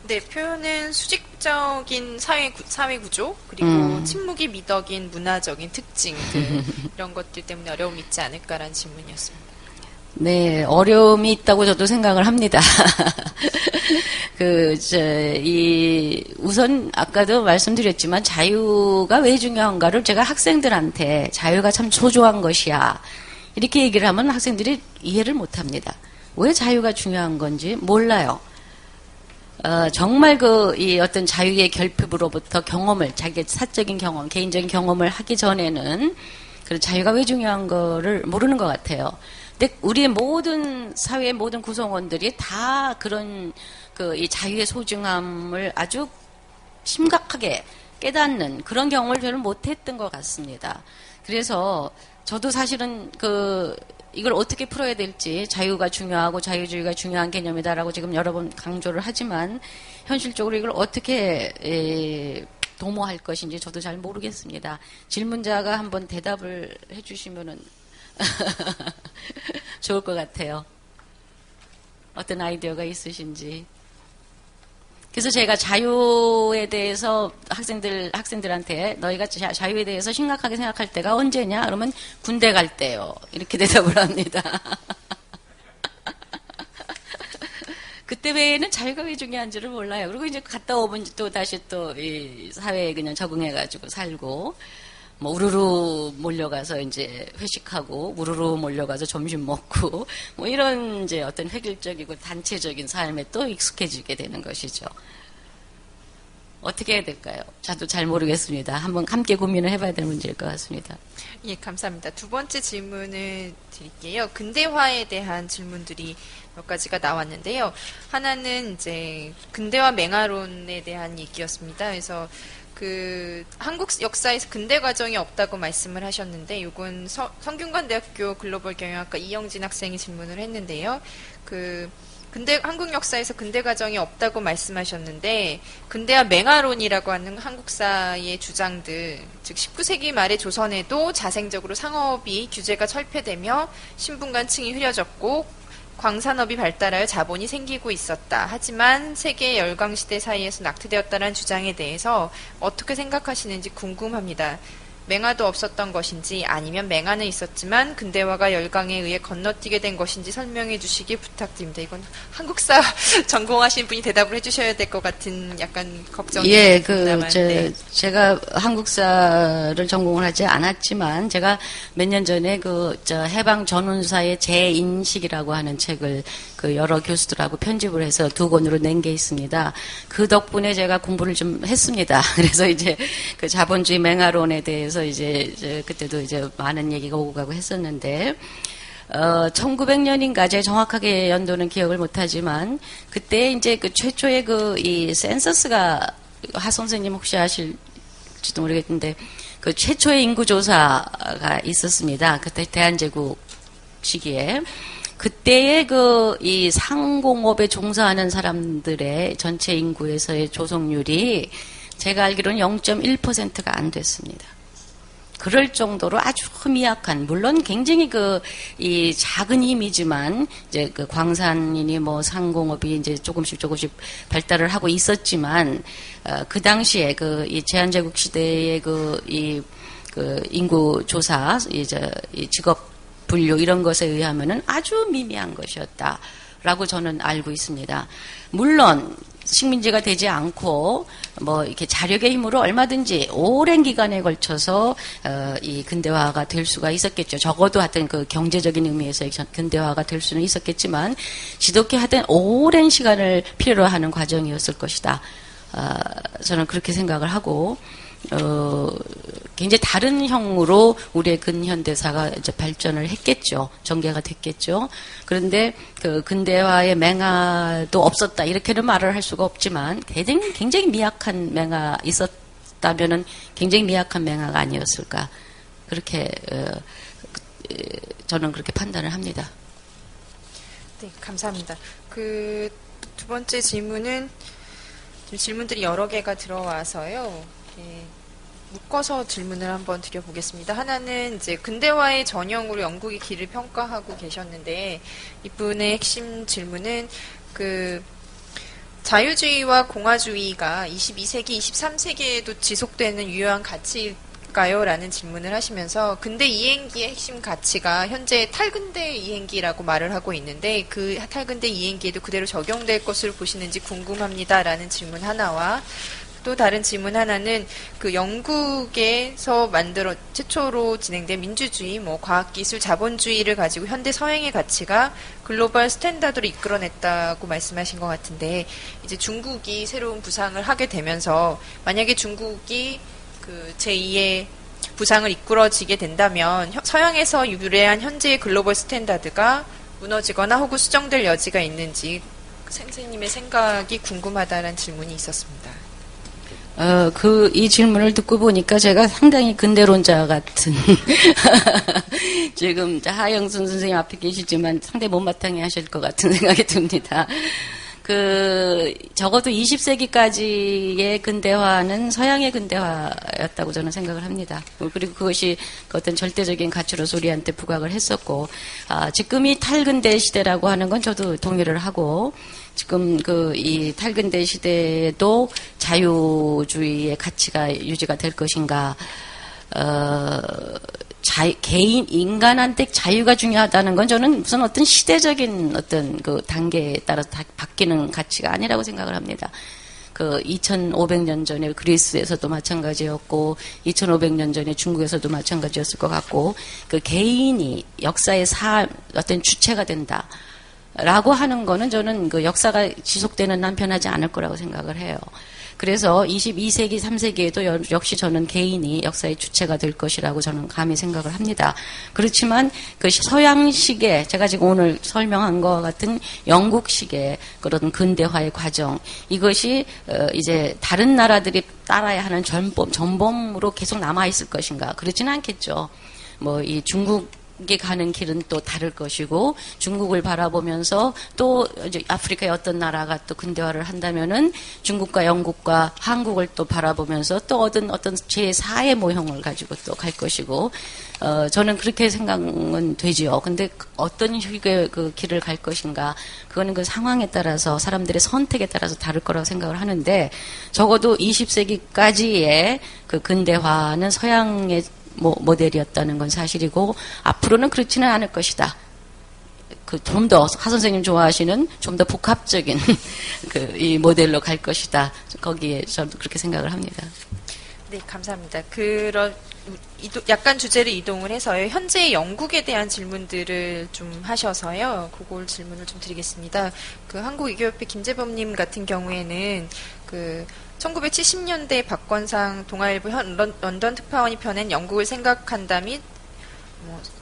네, 표현은 수직적인 사회 구조, 그리고 침묵이 미덕인 문화적인 특징들, 이런 것들 때문에 어려움이 있지 않을까라는 질문이었습니다. 네, 어려움이 있다고 저도 생각을 합니다. 우선 아까도 말씀드렸지만 자유가 왜 중요한가를 제가 학생들한테 자유가 참 소중한 것이야, 이렇게 얘기를 하면 학생들이 이해를 못 합니다. 왜 자유가 중요한 건지 몰라요. 정말 이 어떤 자유의 결핍으로부터 자기의 사적인 경험, 개인적인 경험을 하기 전에는 그런 자유가 왜 중요한 거를 모르는 것 같아요. 근데 우리의 모든 사회의 모든 구성원들이 다 그런 이 자유의 소중함을 아주 심각하게 깨닫는 그런 경험을 저는 못했던 것 같습니다. 그래서 저도 사실은 이걸 어떻게 풀어야 될지, 자유가 중요하고 자유주의가 중요한 개념이다라고 지금 여러 번 강조를 하지만 현실적으로 이걸 어떻게 도모할 것인지 저도 잘 모르겠습니다. 질문자가 한번 대답을 해주시면은 좋을 것 같아요. 어떤 아이디어가 있으신지. 그래서 제가 자유에 대해서 학생들한테 너희가 자유에 대해서 심각하게 생각할 때가 언제냐? 그러면 군대 갈 때요. 이렇게 대답을 합니다. 그때 외에는 자유가 왜 중요한지를 몰라요. 그리고 이제 갔다 오면 또 다시 이 사회에 그냥 적응해가지고 살고, 우르르 몰려가서 이제 회식하고, 우르르 몰려가서 점심 먹고, 이런 이제 어떤 획일적이고 단체적인 삶에 또 익숙해지게 되는 것이죠. 어떻게 해야 될까요? 저도 잘 모르겠습니다. 한번 함께 고민을 해봐야 될 문제일 것 같습니다. 예, 감사합니다. 두 번째 질문을 드릴게요. 근대화에 대한 질문들이 몇 가지가 나왔는데요. 하나는 이제 근대화 맹아론에 대한 얘기였습니다. 그래서 한국 역사에서 근대 과정이 없다고 말씀을 하셨는데, 이건 성균관대학교 글로벌 경영학과 이영진 학생이 질문을 했는데요. 한국 역사에서 근대 과정이 없다고 말씀하셨는데, 근대화 맹아론이라고 하는 한국사의 주장들, 즉 19세기 말의 조선에도 자생적으로 상업이 규제가 철폐되며 신분간층이 흐려졌고 광산업이 발달하여 자본이 생기고 있었다. 하지만 세계 열강시대 사이에서 낙태되었다는 주장에 대해서 어떻게 생각하시는지 궁금합니다. 맹아도 없었던 것인지, 아니면 맹아는 있었지만 근대화가 열강에 의해 건너뛰게 된 것인지 설명해 주시기 부탁드립니다. 이건 한국사 전공하신 분이 대답을 해주셔야 될 것 같은 약간 걱정이 있습니다만. 네. 제가 한국사를 전공을 하지 않았지만, 제가 몇 년 전에 해방 전후사의 재인식이라고 하는 책을 여러 교수들하고 편집을 해서 2권으로 낸 게 있습니다. 그 덕분에 제가 공부를 좀 했습니다. 그래서 이제 자본주의 맹아론에 대해서 이제 그때도 이제 많은 얘기가 오고 가고 했었는데, 1900년인가 제가 정확하게 연도는 기억을 못하지만, 그때 이제 최초의 이 센서스가, 하 선생님 혹시 아실지도 모르겠는데, 최초의 인구조사가 있었습니다. 그때 대한제국 시기에. 그때의 이 상공업에 종사하는 사람들의 전체 인구에서의 조속률이 제가 알기로는 0.1%가 안 됐습니다. 그럴 정도로 아주 미약한, 물론 굉장히 이 작은 힘이지만, 이제 광산이니 상공업이 이제 조금씩 발달을 하고 있었지만, 그 당시에 이 제한제국 시대의 이 그 인구 조사, 이제 이 직업 분류 이런 것에 의하면은 아주 미미한 것이었다라고 저는 알고 있습니다. 물론 식민지가 되지 않고 뭐 이렇게 자력의 힘으로 얼마든지 오랜 기간에 걸쳐서 이 근대화가 될 수가 있었겠죠. 적어도 하여튼 그 경제적인 의미에서 근대화가 될 수는 있었겠지만 지독히 하여튼 오랜 시간을 필요로 하는 과정이었을 것이다. 저는 그렇게 생각을 하고 굉장히 다른 형으로 우리의 근현대사가 이제 발전을 했겠죠. 전개가 됐겠죠. 그런데 그 근대화의 맹아도 없었다. 이렇게는 말을 할 수가 없지만 굉장히 미약한 맹아 있었다면은 굉장히 미약한 맹아가 아니었을까. 그렇게 저는 그렇게 판단을 합니다. 네, 감사합니다. 그 두 번째 질문은 질문들이 여러 개가 들어와서요. 네, 묶어서 질문을 한번 드려보겠습니다. 하나는 이제 근대화의 전형으로 영국의 길을 평가하고 계셨는데 이분의 핵심 질문은 그 자유주의와 공화주의가 22세기, 23세기에도 지속되는 유효한 가치일까요? 라는 질문을 하시면서 근대 이행기의 핵심 가치가 현재 탈근대 이행기라고 말을 하고 있는데 그 탈근대 이행기에도 그대로 적용될 것으로 보시는지 궁금합니다. 라는 질문 하나와 또 다른 질문 하나는 그 영국에서 최초로 진행된 민주주의, 뭐 과학기술, 자본주의를 가지고 현대 서양의 가치가 글로벌 스탠다드로 이끌어냈다고 말씀하신 것 같은데 이제 중국이 새로운 부상을 하게 되면서 만약에 중국이 그 제2의 부상을 이끌어지게 된다면 서양에서 유래한 현재의 글로벌 스탠다드가 무너지거나 혹은 수정될 여지가 있는지 선생님의 생각이 궁금하다는 질문이 있었습니다. 이 질문을 듣고 보니까 제가 상당히 근대론자 같은, 지금 하영순 선생님 앞에 계시지만 상당히 못마땅해 하실 것 같은 생각이 듭니다. 적어도 20세기까지의 근대화는 서양의 근대화였다고 저는 생각을 합니다. 그리고 그것이 어떤 절대적인 가치로서 우리한테 부각을 했었고, 지금이 탈근대 시대라고 하는 건 저도 동의를 하고, 지금 이 탈근대 시대에도 자유주의의 가치가 유지가 될 것인가, 인간한테 자유가 중요하다는 건 저는 무슨 어떤 시대적인 어떤 그 단계에 따라서 바뀌는 가치가 아니라고 생각을 합니다. 2500년 전에 그리스에서도 마찬가지였고, 2500년 전에 중국에서도 마찬가지였을 것 같고, 그 개인이 역사의 어떤 주체가 된다. 라고 하는 거는 저는 그 역사가 지속되는 한 변하지 않을 거라고 생각을 해요. 그래서 22세기, 3세기에도 역시 저는 개인이 역사의 주체가 될 것이라고 저는 감히 생각을 합니다. 그렇지만 그 서양식의, 제가 지금 오늘 설명한 것과 같은 영국식의 그런 근대화의 과정, 이것이 이제 다른 나라들이 따라야 하는 전범으로 계속 남아있을 것인가? 그렇지는 않겠죠. 이 중국에 가는 길은 또 다를 것이고, 중국을 바라보면서 또 이제 아프리카의 어떤 나라가 또 근대화를 한다면은 중국과 영국과 한국을 또 바라보면서 또 어떤 제4의 모형을 가지고 또 갈 것이고, 저는 그렇게 생각은 되지요. 근데 어떤 식의 그 길을 갈 것인가, 그거는 그 상황에 따라서 사람들의 선택에 따라서 다를 거라고 생각을 하는데, 적어도 20세기까지의 그 근대화는 서양의 모델이었다는 건 사실이고, 앞으로는 그렇지는 않을 것이다. 좀 더, 하 선생님 좋아하시는 좀 더 복합적인 이 모델로 갈 것이다. 거기에 저도 그렇게 생각을 합니다. 네, 감사합니다. 약간 주제를 이동을 해서요. 현재 영국에 대한 질문들을 좀 하셔서요. 그걸 질문을 좀 드리겠습니다. 한국외교협회 김재범님 같은 경우에는 1970년대 박건상 동아일보 런던 특파원이 펴낸 영국을 생각한다 및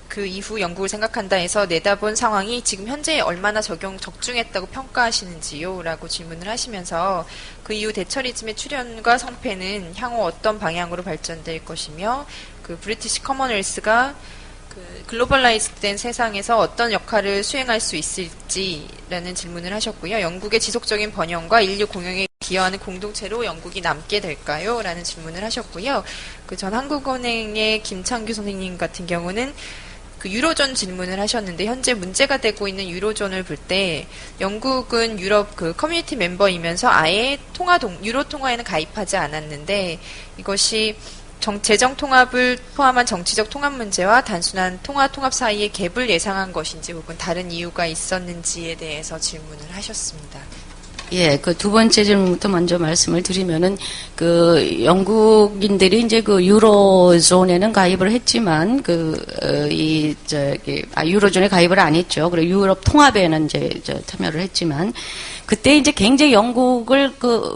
그 이후 영국을 생각한다에서 내다본 상황이 지금 현재에 얼마나 적중했다고 평가하시는지요? 라고 질문을 하시면서 그 이후 대처리즘의 출현과 성패는 향후 어떤 방향으로 발전될 것이며 브리티시 커먼웰스가 글로벌라이즈된 세상에서 어떤 역할을 수행할 수 있을지라는 질문을 하셨고요. 영국의 지속적인 번영과 인류 공영에 기여하는 공동체로 영국이 남게 될까요? 라는 질문을 하셨고요. 전 한국은행의 김창규 선생님 같은 경우는 유로존 질문을 하셨는데, 현재 문제가 되고 있는 유로존을 볼 때 영국은 유럽 커뮤니티 멤버이면서 아예 유로 통화에는 가입하지 않았는데, 이것이 재정 통합을 포함한 정치적 통합 문제와 단순한 통합 사이의 갭을 예상한 것인지 혹은 다른 이유가 있었는지에 대해서 질문을 하셨습니다. 예, 그 두 번째 질문부터 먼저 말씀을 드리면은, 영국인들이 이제 유로존에는 가입을 했지만, 유로존에 가입을 안 했죠. 그리고 유럽 통합에는 이제, 참여를 했지만, 그때 이제 굉장히 영국을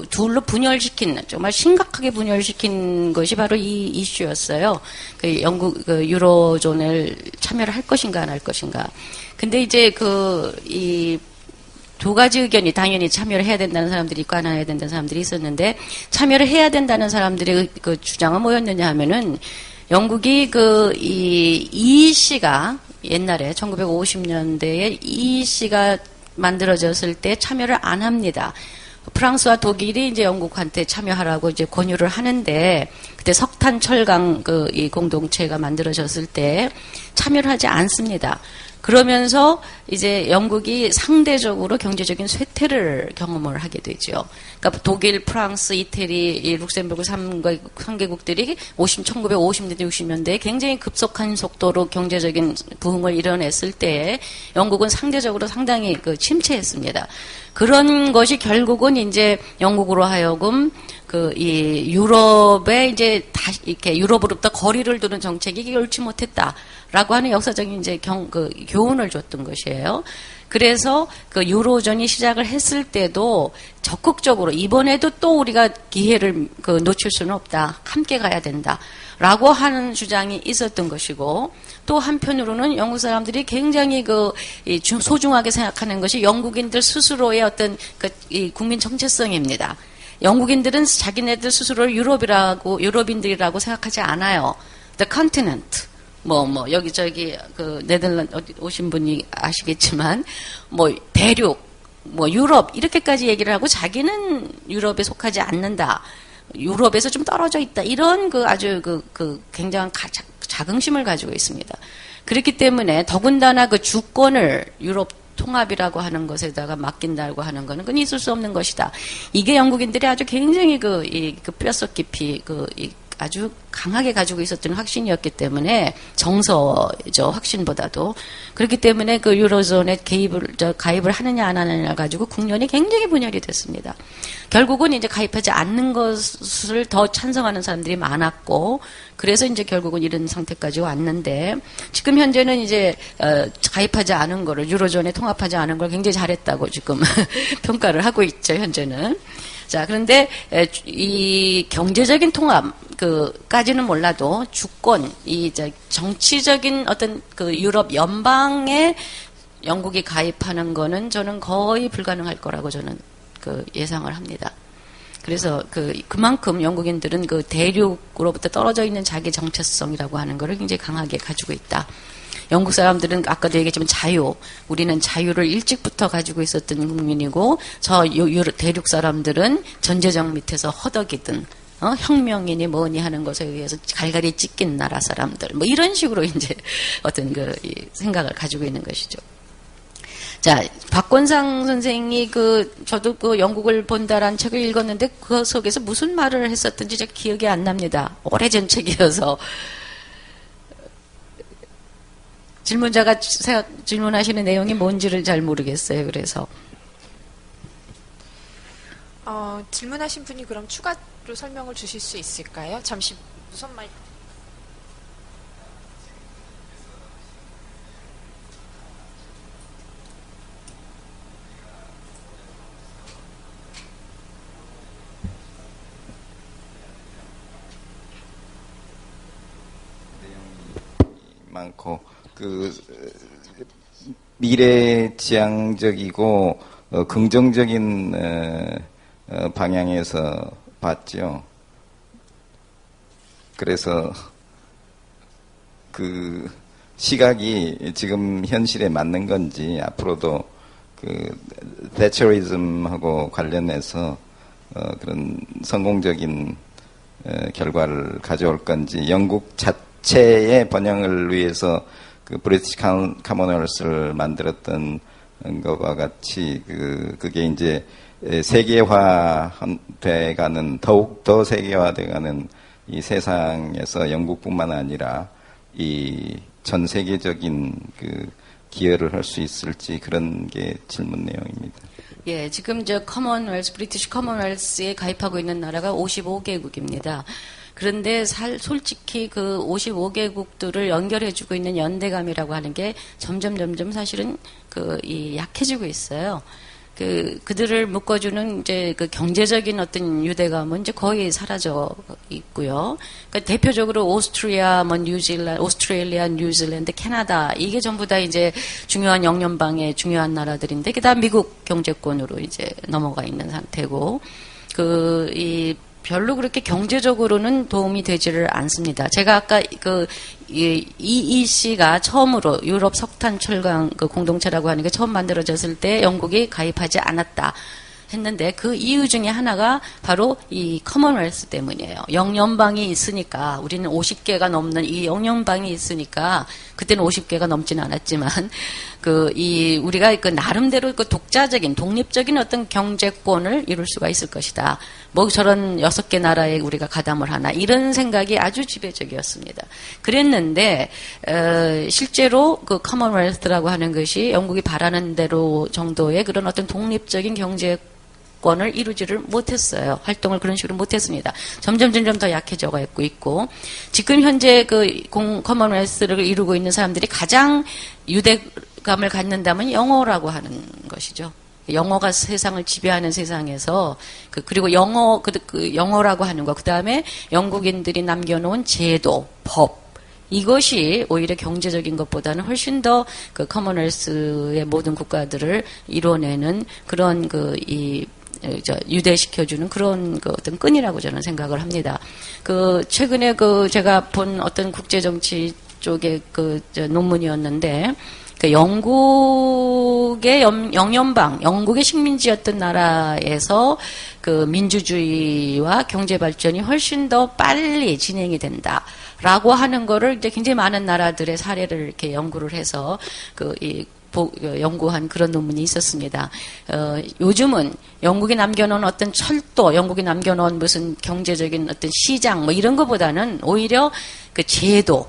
둘로 분열시킨, 정말 심각하게 분열시킨 것이 바로 이 이슈였어요. 유로존을 참여를 할 것인가 안 할 것인가. 근데 이제 두 가지 의견이 당연히 참여를 해야 된다는 사람들이 있고 안 해야 된다는 사람들이 있었는데, 참여를 해야 된다는 사람들의 그 주장은 뭐였느냐 하면은, 영국이 EEC가 옛날에 1950년대에 EEC가 만들어졌을 때 참여를 안 합니다. 프랑스와 독일이 이제 영국한테 참여하라고 이제 권유를 하는데, 그때 석탄 철강 이 공동체가 만들어졌을 때 참여를 하지 않습니다. 그러면서 이제 영국이 상대적으로 경제적인 쇠퇴를 경험을 하게 되죠. 그러니까 독일, 프랑스, 이태리, 룩셈부르크 3개국들이 1950년대, 60년대에 굉장히 급속한 속도로 경제적인 부흥을 이뤄냈을 때 영국은 상대적으로 상당히 침체했습니다. 그런 것이 결국은 이제 영국으로 하여금 이 유럽에 이제 다시 이렇게 유럽으로부터 거리를 두는 정책이 옳지 못했다라고 하는 역사적인 이제 교훈을 줬던 것이에요. 그래서 유로존이 시작을 했을 때도 적극적으로 이번에도 또 우리가 기회를 놓칠 수는 없다. 함께 가야 된다. 라고 하는 주장이 있었던 것이고, 또 한편으로는 영국 사람들이 굉장히 소중하게 생각하는 것이 영국인들 스스로의 어떤 이 국민 정체성입니다. 영국인들은 자기네들 스스로를 유럽인들이라고 생각하지 않아요. The continent. 여기저기, 네덜란드 오신 분이 아시겠지만, 대륙, 유럽, 이렇게까지 얘기를 하고 자기는 유럽에 속하지 않는다. 유럽에서 좀 떨어져 있다. 이런 아주 굉장한 자긍심을 가지고 있습니다. 그렇기 때문에 더군다나 주권을 유럽 통합이라고 하는 것에다가 맡긴다고 하는 것은 그건 있을 수 없는 것이다. 이게 영국인들이 아주 굉장히 뼛속 깊이 아주 강하게 가지고 있었던 확신이었기 때문에 정서죠, 확신보다도. 그렇기 때문에 유로존에 가입을 하느냐 안 하느냐 가지고 국론이 굉장히 분열이 됐습니다. 결국은 이제 가입하지 않는 것을 더 찬성하는 사람들이 많았고, 그래서 이제 결국은 이런 상태까지 왔는데, 지금 현재는 이제 가입하지 않은 거를, 유로존에 통합하지 않은 걸 굉장히 잘했다고 지금 평가를 하고 있죠, 현재는. 자, 그런데 이 경제적인 통합까지는 몰라도 주권, 정치적인 어떤 유럽 연방에 영국이 가입하는 거는 저는 거의 불가능할 거라고 저는 예상을 합니다. 그래서 그만큼 영국인들은 대륙으로부터 떨어져 있는 자기 정체성이라고 하는 거를 굉장히 강하게 가지고 있다. 영국 사람들은 아까도 얘기했지만 우리는 자유를 일찍부터 가지고 있었던 국민이고, 대륙 사람들은 전제정 밑에서 허덕이든, 혁명이니 뭐니 하는 것에 의해서 갈갈이 찢긴 나라 사람들, 이런 식으로 이제 어떤 생각을 가지고 있는 것이죠. 자, 박권상 선생이 저도 영국을 본다라는 책을 읽었는데 그 속에서 무슨 말을 했었던지 제가 기억이 안 납니다. 오래전 책이어서. 질문자가 질문하시는 내용이 뭔지를 잘 모르겠어요. 그래서 질문하신 분이 그럼 추가로 설명을 주실 수 있을까요? 잠시 무선 마이크. 많고 미래지향적이고 긍정적인 방향에서 봤죠. 그래서 시각이 지금 현실에 맞는 건지, 앞으로도 대처리즘하고 관련해서 그런 성공적인 결과를 가져올 건지, 영국 자체의 번영을 위해서 브리티시 카머널스를 만들었던 것과 같이 그게 이제 세계화 돼가는, 더욱 더 세계화돼가는 이 세상에서 영국뿐만 아니라 이 전 세계적인 그 기여를 할 수 있을지 그런 게 질문 내용입니다. 예, 지금 저 커먼웰스, 브리티시 커먼웰스에 가입하고 있는 나라가 55개국입니다. 그런데 솔직히 그 55개국들을 연결해주고 있는 연대감이라고 하는 게 점점 사실은 약해지고 있어요. 그들을 묶어주는 이제 그 경제적인 어떤 유대감은 이제 거의 사라져 있고요. 그러니까 대표적으로 오스트리아, 오스트레일리아, 뉴질랜드, 캐나다 이게 전부 다 이제 중요한 영연방의 중요한 나라들인데 그다음 미국 경제권으로 이제 넘어가 있는 상태고 별로 그렇게 경제적으로는 도움이 되지를 않습니다. 제가 아까 EEC가 처음으로 유럽 석탄 철강 공동체라고 하는 게 처음 만들어졌을 때 영국이 가입하지 않았다 했는데 그 이유 중에 하나가 바로 이 커먼웰스 때문이에요. 영연방이 있으니까 우리는 50개가 넘는 이 영연방이 있으니까 그때는 50개가 넘지는 않았지만 우리가 나름대로 독자적인 독립적인 어떤 경제권을 이룰 수가 있을 것이다. 뭐 저런 6개 나라에 우리가 가담을 하나 이런 생각이 아주 지배적이었습니다. 그랬는데 실제로 그 커먼웰스라고 하는 것이 영국이 바라는 대로 정도의 그런 어떤 독립적인 경제권을 이루지를 못했어요. 활동을 그런 식으로 못했습니다. 점점 더 약해져 가고 있고 지금 현재 커먼웰스를 이루고 있는 사람들이 가장 유대감을 갖는다면 영어라고 하는 것이죠. 영어가 세상을 지배하는 세상에서 그리고 영어라고 하는 거 그다음에 영국인들이 남겨놓은 제도, 법 이것이 오히려 경제적인 것보다는 훨씬 더 커먼웰스의 모든 국가들을 이뤄내는 그런 유대시켜주는 그런 어떤 끈이라고 저는 생각을 합니다. 최근에 제가 본 어떤 국제정치 쪽의 논문이었는데 영국의 영연방, 영국의 식민지였던 나라에서 민주주의와 경제 발전이 훨씬 더 빨리 진행이 된다라고 하는 거를 이제 굉장히 많은 나라들의 사례를 이렇게 연구를 해서 연구한 그런 논문이 있었습니다. 요즘은 영국이 남겨놓은 어떤 철도, 영국이 남겨놓은 무슨 경제적인 어떤 시장 뭐 이런 것보다는 오히려 제도,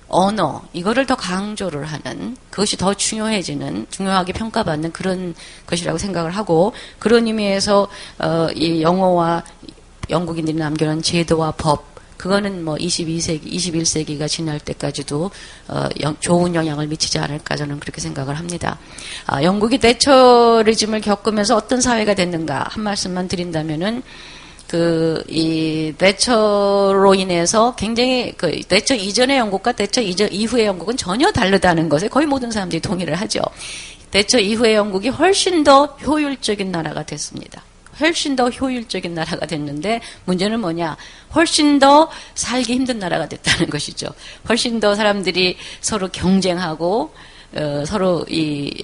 언어 이거를 더 강조를 하는 그것이 더 중요하게 평가받는 그런 것이라고 생각을 하고 그런 의미에서 이 영어와 영국인들이 남겨놓은 제도와 법 그거는 뭐 21세기가 지날 때까지도 좋은 영향을 미치지 않을까 저는 그렇게 생각을 합니다. 영국이 대처리즘을 겪으면서 어떤 사회가 됐는가 한 말씀만 드린다면은 이 대처로 인해서 굉장히 대처 이전의 영국과 대처 이후의 영국은 전혀 다르다는 것에 거의 모든 사람들이 동의를 하죠. 대처 이후의 영국이 훨씬 더 효율적인 나라가 됐습니다. 훨씬 더 효율적인 나라가 됐는데 문제는 뭐냐? 훨씬 더 살기 힘든 나라가 됐다는 것이죠. 훨씬 더 사람들이 서로 경쟁하고 서로 이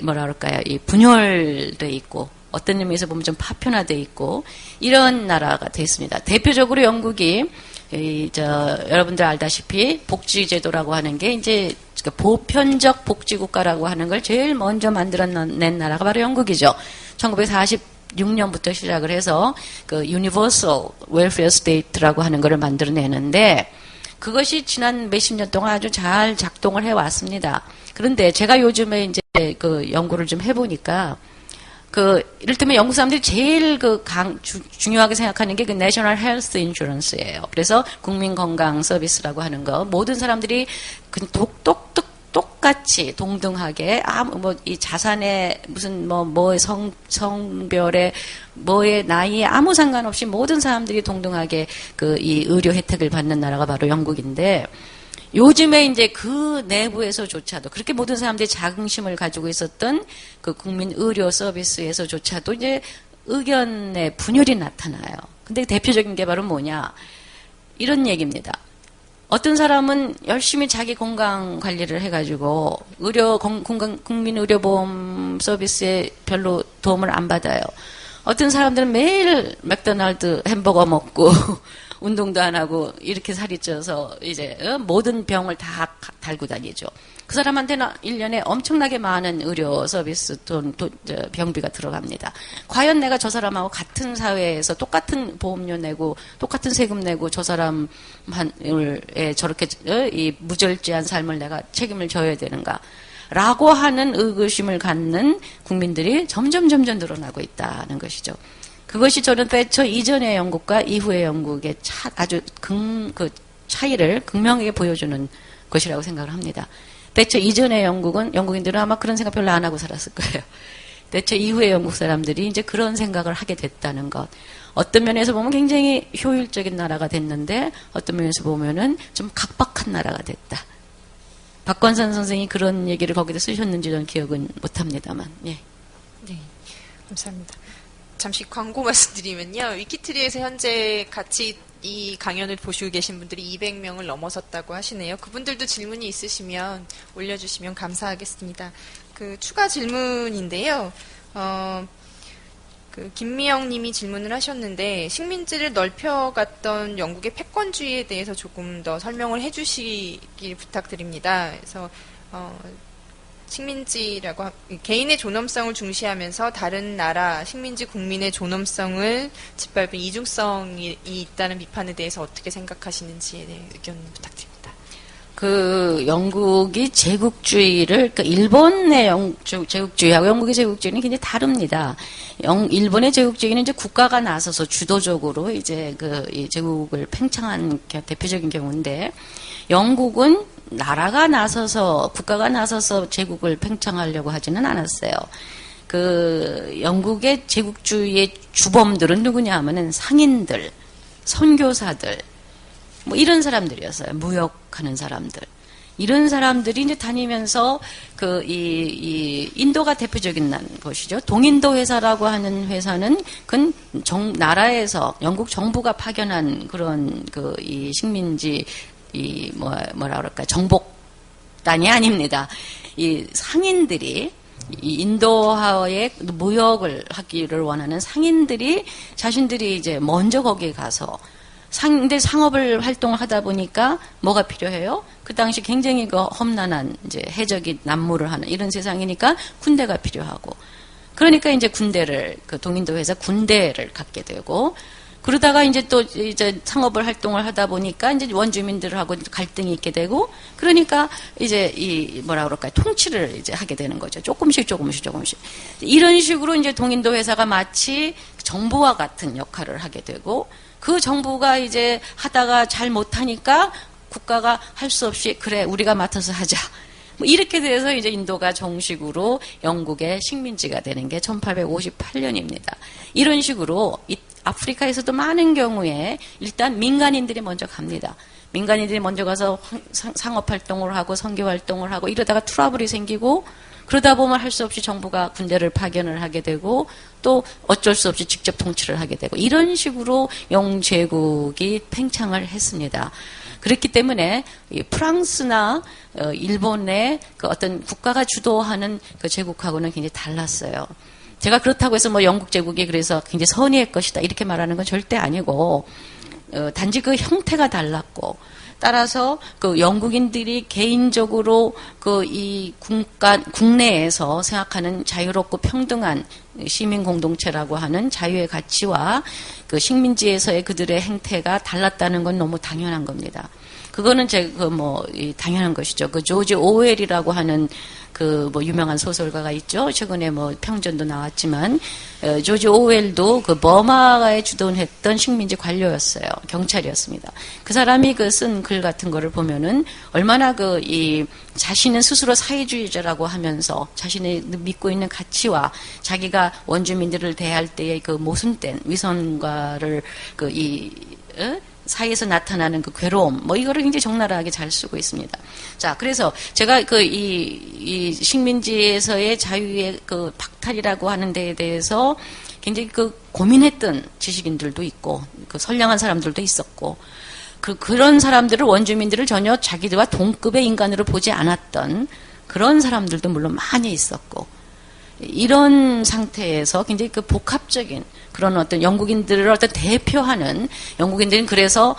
분열돼 있고 어떤 의미에서 보면 좀 파편화돼 있고 이런 나라가 됐습니다. 대표적으로 영국이 여러분들 알다시피 복지제도라고 하는 게 이제 보편적 복지국가라고 하는 걸 제일 먼저 만들어낸 나라가 바로 영국이죠. 1946년부터 시작을 해서 Universal Welfare State라고 하는 거를 만들어내는데 그것이 지난 몇십 년 동안 아주 잘 작동을 해왔습니다. 그런데 제가 요즘에 이제 연구를 좀 해보니까 이를테면 영국 사람들이 제일 중요하게 생각하는 게 National Health Insurance예요. 그래서 국민 건강 서비스라고 하는 거 모든 사람들이 똑같이 동등하게 이 자산에 무슨 뭐의 성별에 뭐의 나이에 아무 상관없이 모든 사람들이 동등하게 이 의료 혜택을 받는 나라가 바로 영국인데 요즘에 이제 그 내부에서조차도 그렇게 모든 사람들이 자긍심을 가지고 있었던 국민 의료 서비스에서조차도 이제 의견의 분열이 나타나요. 근데 대표적인 게 바로 뭐냐? 이런 얘기입니다. 어떤 사람은 열심히 자기 건강 관리를 해가지고 국민 의료보험 서비스에 별로 도움을 안 받아요. 어떤 사람들은 매일 맥도날드 햄버거 먹고 운동도 안 하고 이렇게 살이 쪄서 이제 모든 병을 다 달고 다니죠. 그 사람한테는 1년에 엄청나게 많은 의료 서비스 병비가 들어갑니다. 과연 내가 저 사람하고 같은 사회에서 똑같은 보험료 내고 똑같은 세금 내고 저 사람에 저렇게 이 무절제한 삶을 내가 책임을 져야 되는가? 라고 하는 의구심을 갖는 국민들이 점점 늘어나고 있다는 것이죠. 그것이 저는 thatcher 이전의 영국과 이후의 영국의 아주 그 차이를 극명하게 보여주는 것이라고 생각을 합니다. thatcher 이전의 영국인들은 아마 그런 생각 별로 안 하고 살았을 거예요. thatcher 이후의 영국 사람들이 이제 그런 생각을 하게 됐다는 것. 어떤 면에서 보면 굉장히 효율적인 나라가 됐는데 어떤 면에서 보면은 좀 각박한 나라가 됐다. 박관선 선생이 그런 얘기를 거기다 쓰셨는지 저는 기억은 못합니다만. 예. 네, 감사합니다. 잠시 광고 말씀드리면요. 위키트리에서 현재 같이 이 강연을 보시고 계신 분들이 200명을 넘어섰다고 하시네요. 그분들도 질문이 있으시면 올려주시면 감사하겠습니다. 그 추가 질문인데요. 그 김미영 님이 질문을 하셨는데 식민지를 넓혀갔던 영국의 패권주의에 대해서 조금 더 설명을 해주시길 부탁드립니다. 그래서 식민지라고 개인의 존엄성을 중시하면서 다른 나라 식민지 국민의 존엄성을 짓밟은 이중성이 있다는 비판에 대해서 어떻게 생각하시는지에 대해 의견 부탁드립니다. 그 영국이 제국주의를 그러니까 일본의 제국주의하고 영국의 제국주의는 굉장히 다릅니다. 일본의 제국주의는 이제 국가가 나서서 주도적으로 이제 이 제국을 팽창한 대표적인 경우인데 영국은 나라가 나서서 국가가 나서서 제국을 팽창하려고 하지는 않았어요. 그 영국의 제국주의의 주범들은 누구냐 하면은 상인들, 선교사들 뭐 이런 사람들이었어요. 무역하는 사람들. 이런 사람들이 이제 다니면서 이 인도가 대표적인 것이죠. 동인도 회사라고 하는 회사는 나라에서 영국 정부가 파견한 그런 이 식민지 뭐라 그럴까 정복단이 아닙니다. 이 상인들이 이 인도하의 무역을 하기를 원하는 상인들이 자신들이 이제 먼저 거기에 가서 상업을 활동을 하다 보니까 뭐가 필요해요? 그 당시 굉장히 험난한 이제 해적이 난무를 하는 이런 세상이니까 군대가 필요하고 그러니까 이제 동인도 회사 군대를 갖게 되고 그러다가 이제 또 이제 상업을 활동을 하다 보니까 이제 원주민들하고 갈등이 있게 되고 그러니까 이제 뭐라 그럴까요? 통치를 이제 하게 되는 거죠. 조금씩. 이런 식으로 이제 동인도 회사가 마치 정부와 같은 역할을 하게 되고 그 정부가 이제 하다가 잘 못하니까 국가가 할 수 없이 그래 우리가 맡아서 하자. 뭐 이렇게 돼서 이제 인도가 정식으로 영국의 식민지가 되는 게 1858년입니다. 이런 식으로 아프리카에서도 많은 경우에 일단 민간인들이 먼저 갑니다. 민간인들이 먼저 가서 상업활동을 하고 선교활동을 하고 이러다가 트러블이 생기고 그러다 보면 할 수 없이 정부가 군대를 파견을 하게 되고 또 어쩔 수 없이 직접 통치를 하게 되고 이런 식으로 영제국이 팽창을 했습니다. 그렇기 때문에 프랑스나 일본의 그 어떤 국가가 주도하는 그 제국하고는 굉장히 달랐어요. 제가 그렇다고 해서 뭐 영국 제국이 그래서 굉장히 선의의 것이다 이렇게 말하는 건 절대 아니고 단지 그 형태가 달랐고 따라서 그 영국인들이 개인적으로 이 국내에서 생각하는 자유롭고 평등한 시민 공동체라고 하는 자유의 가치와 그 식민지에서의 그들의 행태가 달랐다는 건 너무 당연한 겁니다. 그거는 당연한 것이죠. 그 조지 오웰이라고 하는 유명한 소설가가 있죠. 최근에 평전도 나왔지만, 조지 오웰도 버마에 주둔했던 식민지 관료였어요. 경찰이었습니다. 그 사람이 쓴 글 같은 거를 보면은 얼마나 자신은 스스로 사회주의자라고 하면서 자신이 믿고 있는 가치와 자기가 원주민들을 대할 때의 모순된 위선과를 사이에서 나타나는 괴로움, 이거를 굉장히 적나라하게 잘 쓰고 있습니다. 자, 그래서 제가 이 식민지에서의 자유의 박탈이라고 하는 데에 대해서 굉장히 고민했던 지식인들도 있고, 선량한 사람들도 있었고, 그런 사람들을 원주민들을 전혀 자기들과 동급의 인간으로 보지 않았던 그런 사람들도 물론 많이 있었고, 이런 상태에서 굉장히 복합적인 그런 어떤 영국인들을 어떤 대표하는 영국인들은 그래서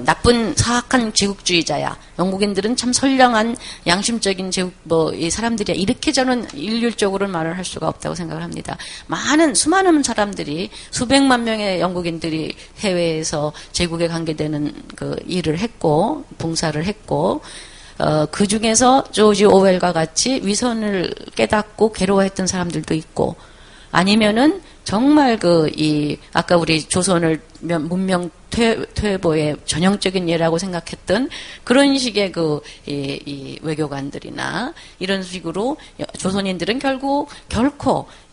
나쁜 사악한 제국주의자야. 영국인들은 참 선량한 양심적인 이 사람들이야. 이렇게 저는 일률적으로 말을 할 수가 없다고 생각을 합니다. 수많은 사람들이 수백만 명의 영국인들이 해외에서 제국에 관계되는 그 일을 했고 봉사를 했고 그 중에서 조지 오웰과 같이 위선을 깨닫고 괴로워했던 사람들도 있고 아니면은 정말 아까 우리 조선을 문명 퇴보의 전형적인 예라고 생각했던 그런 식의 이 외교관들이나 이런 식으로 조선인들은 결코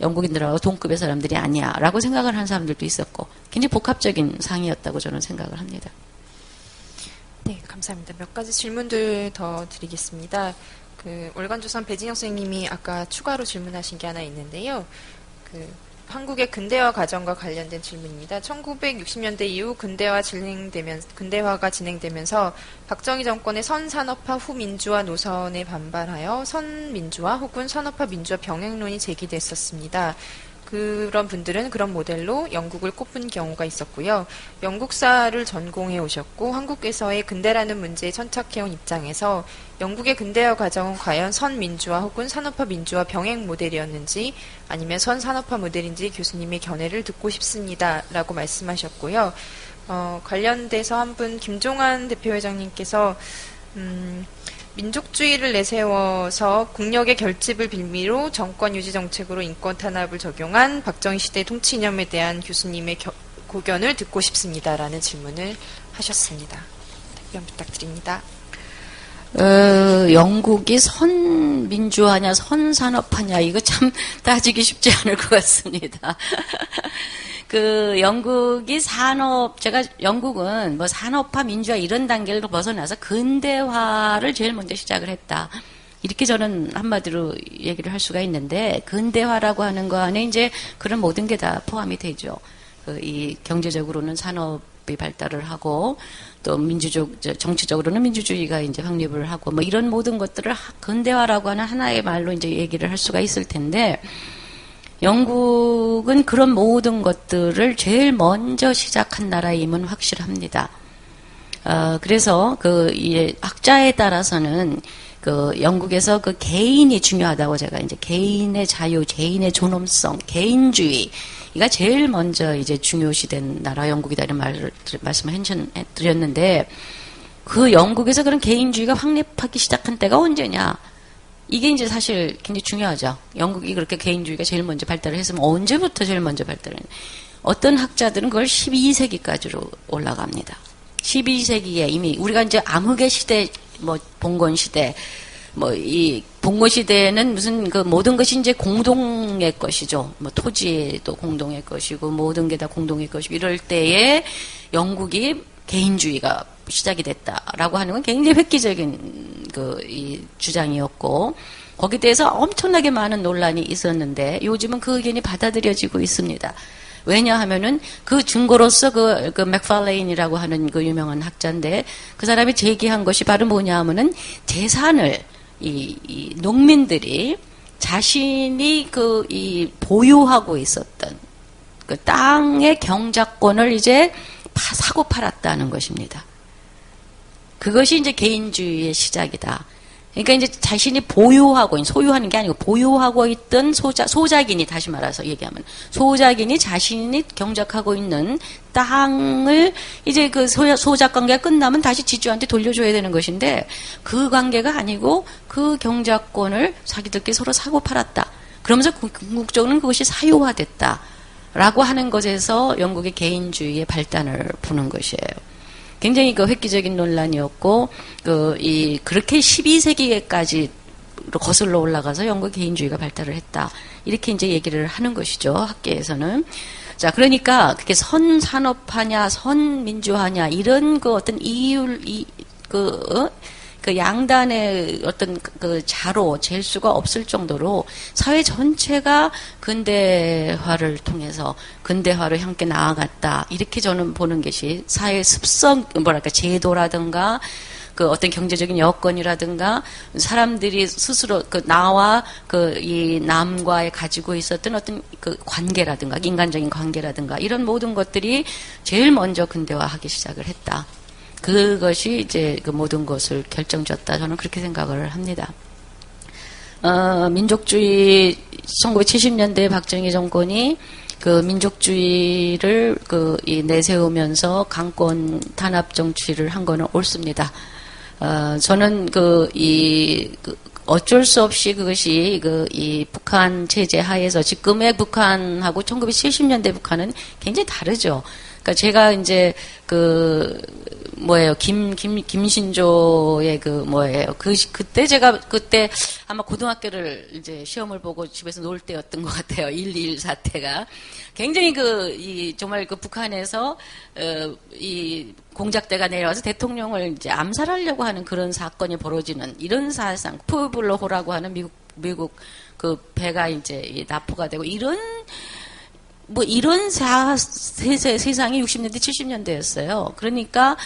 영국인들하고 동급의 사람들이 아니야 라고 생각을 한 사람들도 있었고 굉장히 복합적인 상이었다고 저는 생각을 합니다. 네, 감사합니다. 몇 가지 질문들 더 드리겠습니다. 올간조선 배진영 선생님이 아까 추가로 질문하신 게 하나 있는데요. 한국의 근대화 과정과 관련된 질문입니다. 1960년대 이후 근대화가 진행되면서 박정희 정권의 선산업화 후민주화 노선에 반발하여 선민주화 혹은 산업화 민주화 병행론이 제기됐었습니다. 그런 분들은 그런 모델로 영국을 꼽은 경우가 있었고요. 영국사를 전공해 오셨고 한국에서의 근대라는 문제에 천착해온 입장에서 영국의 근대화 과정은 과연 선민주화 혹은 산업화 민주화 병행 모델이었는지 아니면 선산업화 모델인지 교수님의 견해를 듣고 싶습니다. 라고 말씀하셨고요. 관련돼서 한 분 김종환 대표회장님께서 민족주의를 내세워서 국력의 결집을 빌미로 정권 유지 정책으로 인권 탄압을 적용한 박정희 시대 통치 이념에 대한 교수님의 고견을 듣고 싶습니다라는 질문을 하셨습니다. 답변 부탁드립니다. 영국이 선민주화냐 선산업화냐 이거 참 따지기 쉽지 않을 것 같습니다. 영국이 영국은 뭐 산업화, 민주화 이런 단계를 벗어나서 근대화를 제일 먼저 시작을 했다. 이렇게 저는 한마디로 얘기를 할 수가 있는데, 근대화라고 하는 거 안에 이제 그런 모든 게 다 포함이 되죠. 이 경제적으로는 산업이 발달을 하고, 또 정치적으로는 민주주의가 이제 확립을 하고, 뭐 이런 모든 것들을 근대화라고 하는 하나의 말로 이제 얘기를 할 수가 있을 텐데, 영국은 그런 모든 것들을 제일 먼저 시작한 나라임은 확실합니다. 그래서 이 학자에 따라서는 영국에서 개인이 중요하다고 제가 이제 개인의 자유, 개인의 존엄성, 개인주의가 제일 먼저 이제 중요시된 나라 영국이다 이런 말씀을 드렸는데 그 영국에서 그런 개인주의가 확립하기 시작한 때가 언제냐? 이게 이제 사실 굉장히 중요하죠. 영국이 그렇게 개인주의가 제일 먼저 발달을 했으면 언제부터 제일 먼저 발달했냐. 어떤 학자들은 그걸 12세기까지로 올라갑니다. 12세기에 이미 우리가 이제 암흑의 시대, 봉건 시대, 이 봉건 시대에는 무슨 모든 것이 이제 공동의 것이죠. 토지도 공동의 것이고 모든 게 다 공동의 것이고 이럴 때에 영국이 개인주의가 시작이 됐다라고 하는 건 굉장히 획기적인 이 주장이었고 거기에 대해서 엄청나게 많은 논란이 있었는데 요즘은 그 의견이 받아들여지고 있습니다. 왜냐하면은 그 증거로서 맥팔레인이라고 하는 그 유명한 학자인데 그 사람이 제기한 것이 바로 뭐냐 하면은 재산을 이 농민들이 자신이 보유하고 있었던 그 땅의 경작권을 이제 사고 팔았다는 것입니다. 그것이 이제 개인주의의 시작이다. 그러니까 이제 자신이 소유하는 게 아니고 보유하고 있던 소작인이 다시 말해서 얘기하면 소작인이 자신이 경작하고 있는 땅을 이제 소작 관계가 끝나면 다시 지주한테 돌려줘야 되는 것인데 그 관계가 아니고 그 경작권을 자기들끼리 서로 사고 팔았다. 그러면서 궁극적으로는 그것이 사유화됐다. 라고 하는 것에서 영국의 개인주의의 발단을 부는 것이에요. 굉장히 획기적인 논란이었고, 그렇게 12세기까지 거슬러 올라가서 영국 개인주의가 발달을 했다. 이렇게 이제 얘기를 하는 것이죠, 학계에서는. 자, 그러니까 그게 선산업화냐, 선민주화냐, 이런 어떤 양단의 어떤 자로 잴 수가 없을 정도로 사회 전체가 근대화를 통해서 근대화로 함께 나아갔다. 이렇게 저는 보는 것이 사회 습성, 제도라든가 그 어떤 경제적인 여건이라든가 사람들이 스스로 그 나와 그 이 남과의 가지고 있었던 어떤 그 관계라든가 인간적인 관계라든가 이런 모든 것들이 제일 먼저 근대화하기 시작을 했다. 그것이 이제 그 모든 것을 결정졌다. 저는 그렇게 생각을 합니다. 민족주의 1970년대 박정희 정권이 그 민족주의를 내세우면서 강권 탄압 정치를 한 거는 옳습니다. 저는 어쩔 수 없이 그것이 이 북한 체제 하에서 지금의 북한하고 1970년대 북한은 굉장히 다르죠. 그러니까 제가 이제 김신조의 그때 아마 고등학교를 이제 시험을 보고 집에서 놀 때였던 것 같아요. 1.2.1 사태가. 굉장히 정말 북한에서, 이 공작대가 내려와서 대통령을 이제 암살하려고 하는 그런 사건이 벌어지는 이런 사상, 푸블로호라고 하는 미국 그 배가 이제 납포가 되고 이런 세상이 60년대, 70년대였어요. 그러니까,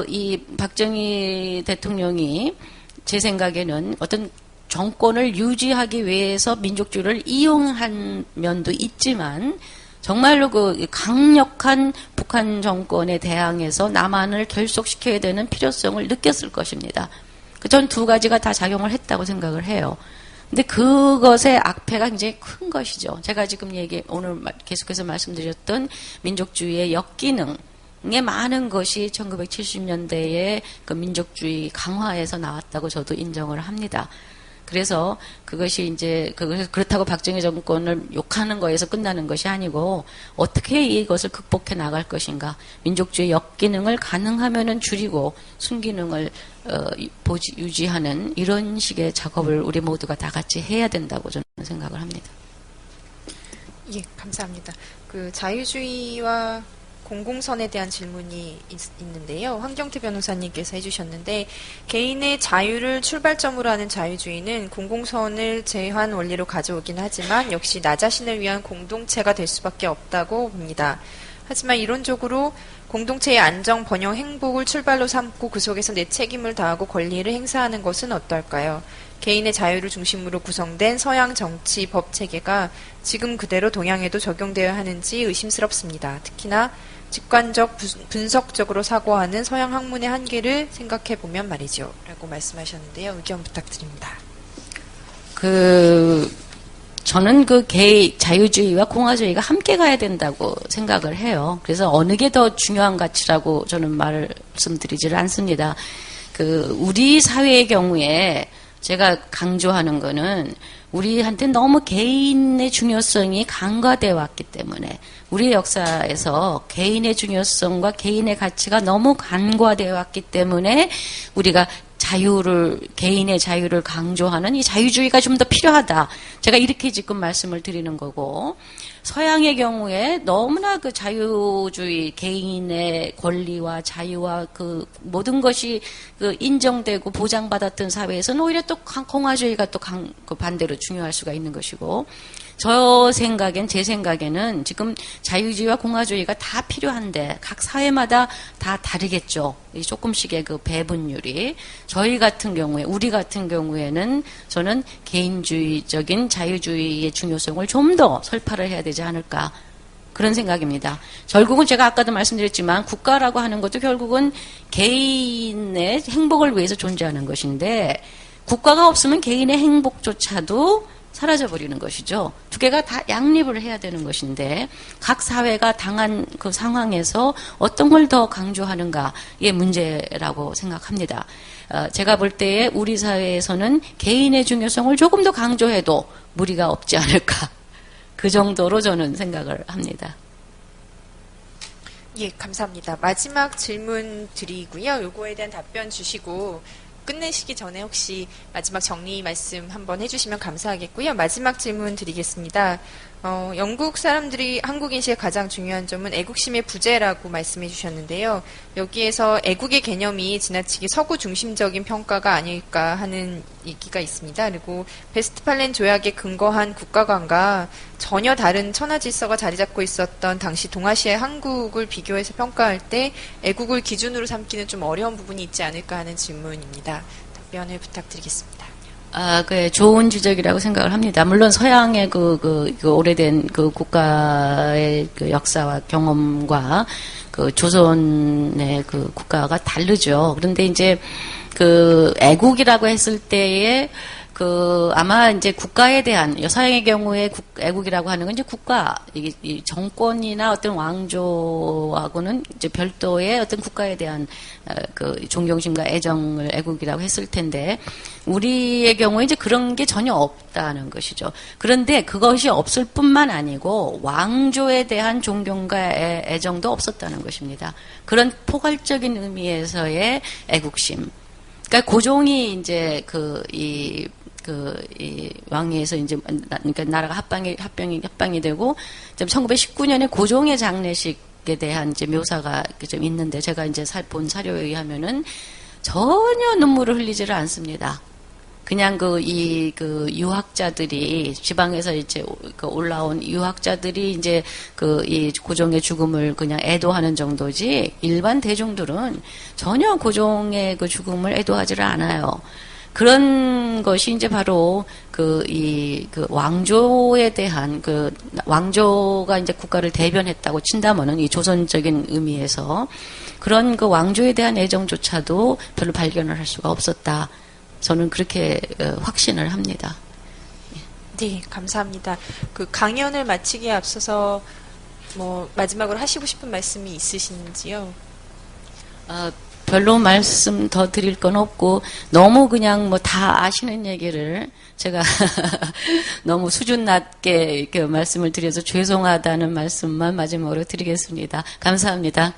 이 박정희 대통령이 제 생각에는 어떤 정권을 유지하기 위해서 민족주의를 이용한 면도 있지만, 정말로 강력한 북한 정권에 대항해서 남한을 결속시켜야 되는 필요성을 느꼈을 것입니다. 전 두 가지가 다 작용을 했다고 생각을 해요. 근데 그것의 악폐가 굉장히 큰 것이죠. 제가 지금 오늘 계속해서 말씀드렸던 민족주의의 역기능의 많은 것이 1970년대의 그 민족주의 강화에서 나왔다고 저도 인정을 합니다. 그래서 그것이 이제 그렇다고 박정희 정권을 욕하는 거에서 끝나는 것이 아니고 어떻게 이것을 극복해 나갈 것인가. 민족주의 역기능을 가능하면은 줄이고 순기능을 유지하는 이런 식의 작업을 우리 모두가 다 같이 해야 된다고 저는 생각을 합니다. 예, 감사합니다. 자유주의와 공공선에 대한 질문이 있는데요. 황경태 변호사님께서 해주셨는데, 개인의 자유를 출발점으로 하는 자유주의는 공공선을 제한 원리로 가져오긴 하지만 역시 나 자신을 위한 공동체가 될 수밖에 없다고 봅니다. 하지만 이론적으로 공동체의 안정, 번영, 행복을 출발로 삼고 그 속에서 내 책임을 다하고 권리를 행사하는 것은 어떨까요? 개인의 자유를 중심으로 구성된 서양 정치, 법 체계가 지금 그대로 동양에도 적용되어야 하는지 의심스럽습니다. 특히나 직관적, 분석적으로 사고하는 서양 학문의 한계를 생각해 보면 말이죠. 라고 말씀하셨는데요. 의견 부탁드립니다. 저는 자유주의와 공화주의가 함께 가야 된다고 생각을 해요. 그래서 어느 게 더 중요한 가치라고 저는 말씀드리지를 않습니다. 우리 사회의 경우에 제가 강조하는 거는 우리한테 너무 개인의 중요성이 간과되어 왔기 때문에 우리 역사에서 개인의 중요성과 개인의 가치가 너무 간과되어 왔기 때문에 우리가 개인의 자유를 강조하는 이 자유주의가 좀 더 필요하다. 제가 이렇게 지금 말씀을 드리는 거고, 서양의 경우에 너무나 자유주의, 개인의 권리와 자유와 모든 것이 인정되고 보장받았던 사회에서는 오히려 또 공화주의가 또 반대로 중요할 수가 있는 것이고, 제 생각에는 지금 자유주의와 공화주의가 다 필요한데 각 사회마다 다 다르겠죠. 조금씩의 배분율이. 우리 같은 경우에는 저는 개인주의적인 자유주의의 중요성을 좀 더 설파를 해야 되지 않을까. 그런 생각입니다. 결국은 제가 아까도 말씀드렸지만 국가라고 하는 것도 결국은 개인의 행복을 위해서 존재하는 것인데 국가가 없으면 개인의 행복조차도 사라져버리는 것이죠. 두 개가 다 양립을 해야 되는 것인데 각 사회가 당한 그 상황에서 어떤 걸 더 강조하는가의 문제라고 생각합니다. 제가 볼 때에 우리 사회에서는 개인의 중요성을 조금 더 강조해도 무리가 없지 않을까. 그 정도로 저는 생각을 합니다. 예, 감사합니다. 마지막 질문 드리고요. 요거에 대한 답변 주시고 끝내시기 전에 혹시 마지막 정리 말씀 한번 해주시면 감사하겠고요. 마지막 질문 드리겠습니다. 영국 사람들이 한국인식의 가장 중요한 점은 애국심의 부재라고 말씀해 주셨는데요. 여기에서 애국의 개념이 지나치게 서구 중심적인 평가가 아닐까 하는 얘기가 있습니다. 그리고 베스트팔렌 조약에 근거한 국가관과 전혀 다른 천하질서가 자리 잡고 있었던 당시 동아시아 한국을 비교해서 평가할 때 애국을 기준으로 삼기는 좀 어려운 부분이 있지 않을까 하는 질문입니다. 답변을 부탁드리겠습니다. 그 좋은 지적이라고 생각을 합니다. 물론 서양의 그 오래된 그 국가의 그 역사와 경험과 그 조선의 그 국가가 다르죠. 그런데 이제 그 애국이라고 했을 때에 그 아마 이제 국가에 대한 서양의 경우에 애국이라고 하는 건 이제 국가 이 정권이나 어떤 왕조하고는 이제 별도의 어떤 국가에 대한 그 존경심과 애정을 애국이라고 했을 텐데 우리의 경우에 이제 그런 게 전혀 없다는 것이죠. 그런데 그것이 없을 뿐만 아니고 왕조에 대한 존경과 애정도 없었다는 것입니다. 그런 포괄적인 의미에서의 애국심. 그러니까 고종이 이제 이 왕위에서 이제, 그러니까 나라가 합방이 되고, 1919년에 고종의 장례식에 대한 이제 묘사가 좀 있는데, 제가 이제 본 사료에 의하면은 전혀 눈물을 흘리지를 않습니다. 그냥 유학자들이, 지방에서 이제 올라온 유학자들이 이제 이 고종의 죽음을 그냥 애도하는 정도지, 일반 대중들은 전혀 고종의 그 죽음을 애도하지를 않아요. 그런 것이 이제 바로 왕조에 대한 왕조가 이제 국가를 대변했다고 친다면은 이 조선적인 의미에서 그런 그 왕조에 대한 애정조차도 별로 발견을 할 수가 없었다. 저는 그렇게 확신을 합니다. 네, 감사합니다. 그 강연을 마치기에 앞서서 마지막으로 하시고 싶은 말씀이 있으신지요? 별로 말씀 더 드릴 건 없고 너무 그냥 다 아시는 얘기를 제가 너무 수준 낮게 이렇게 말씀을 드려서 죄송하다는 말씀만 마지막으로 드리겠습니다. 감사합니다.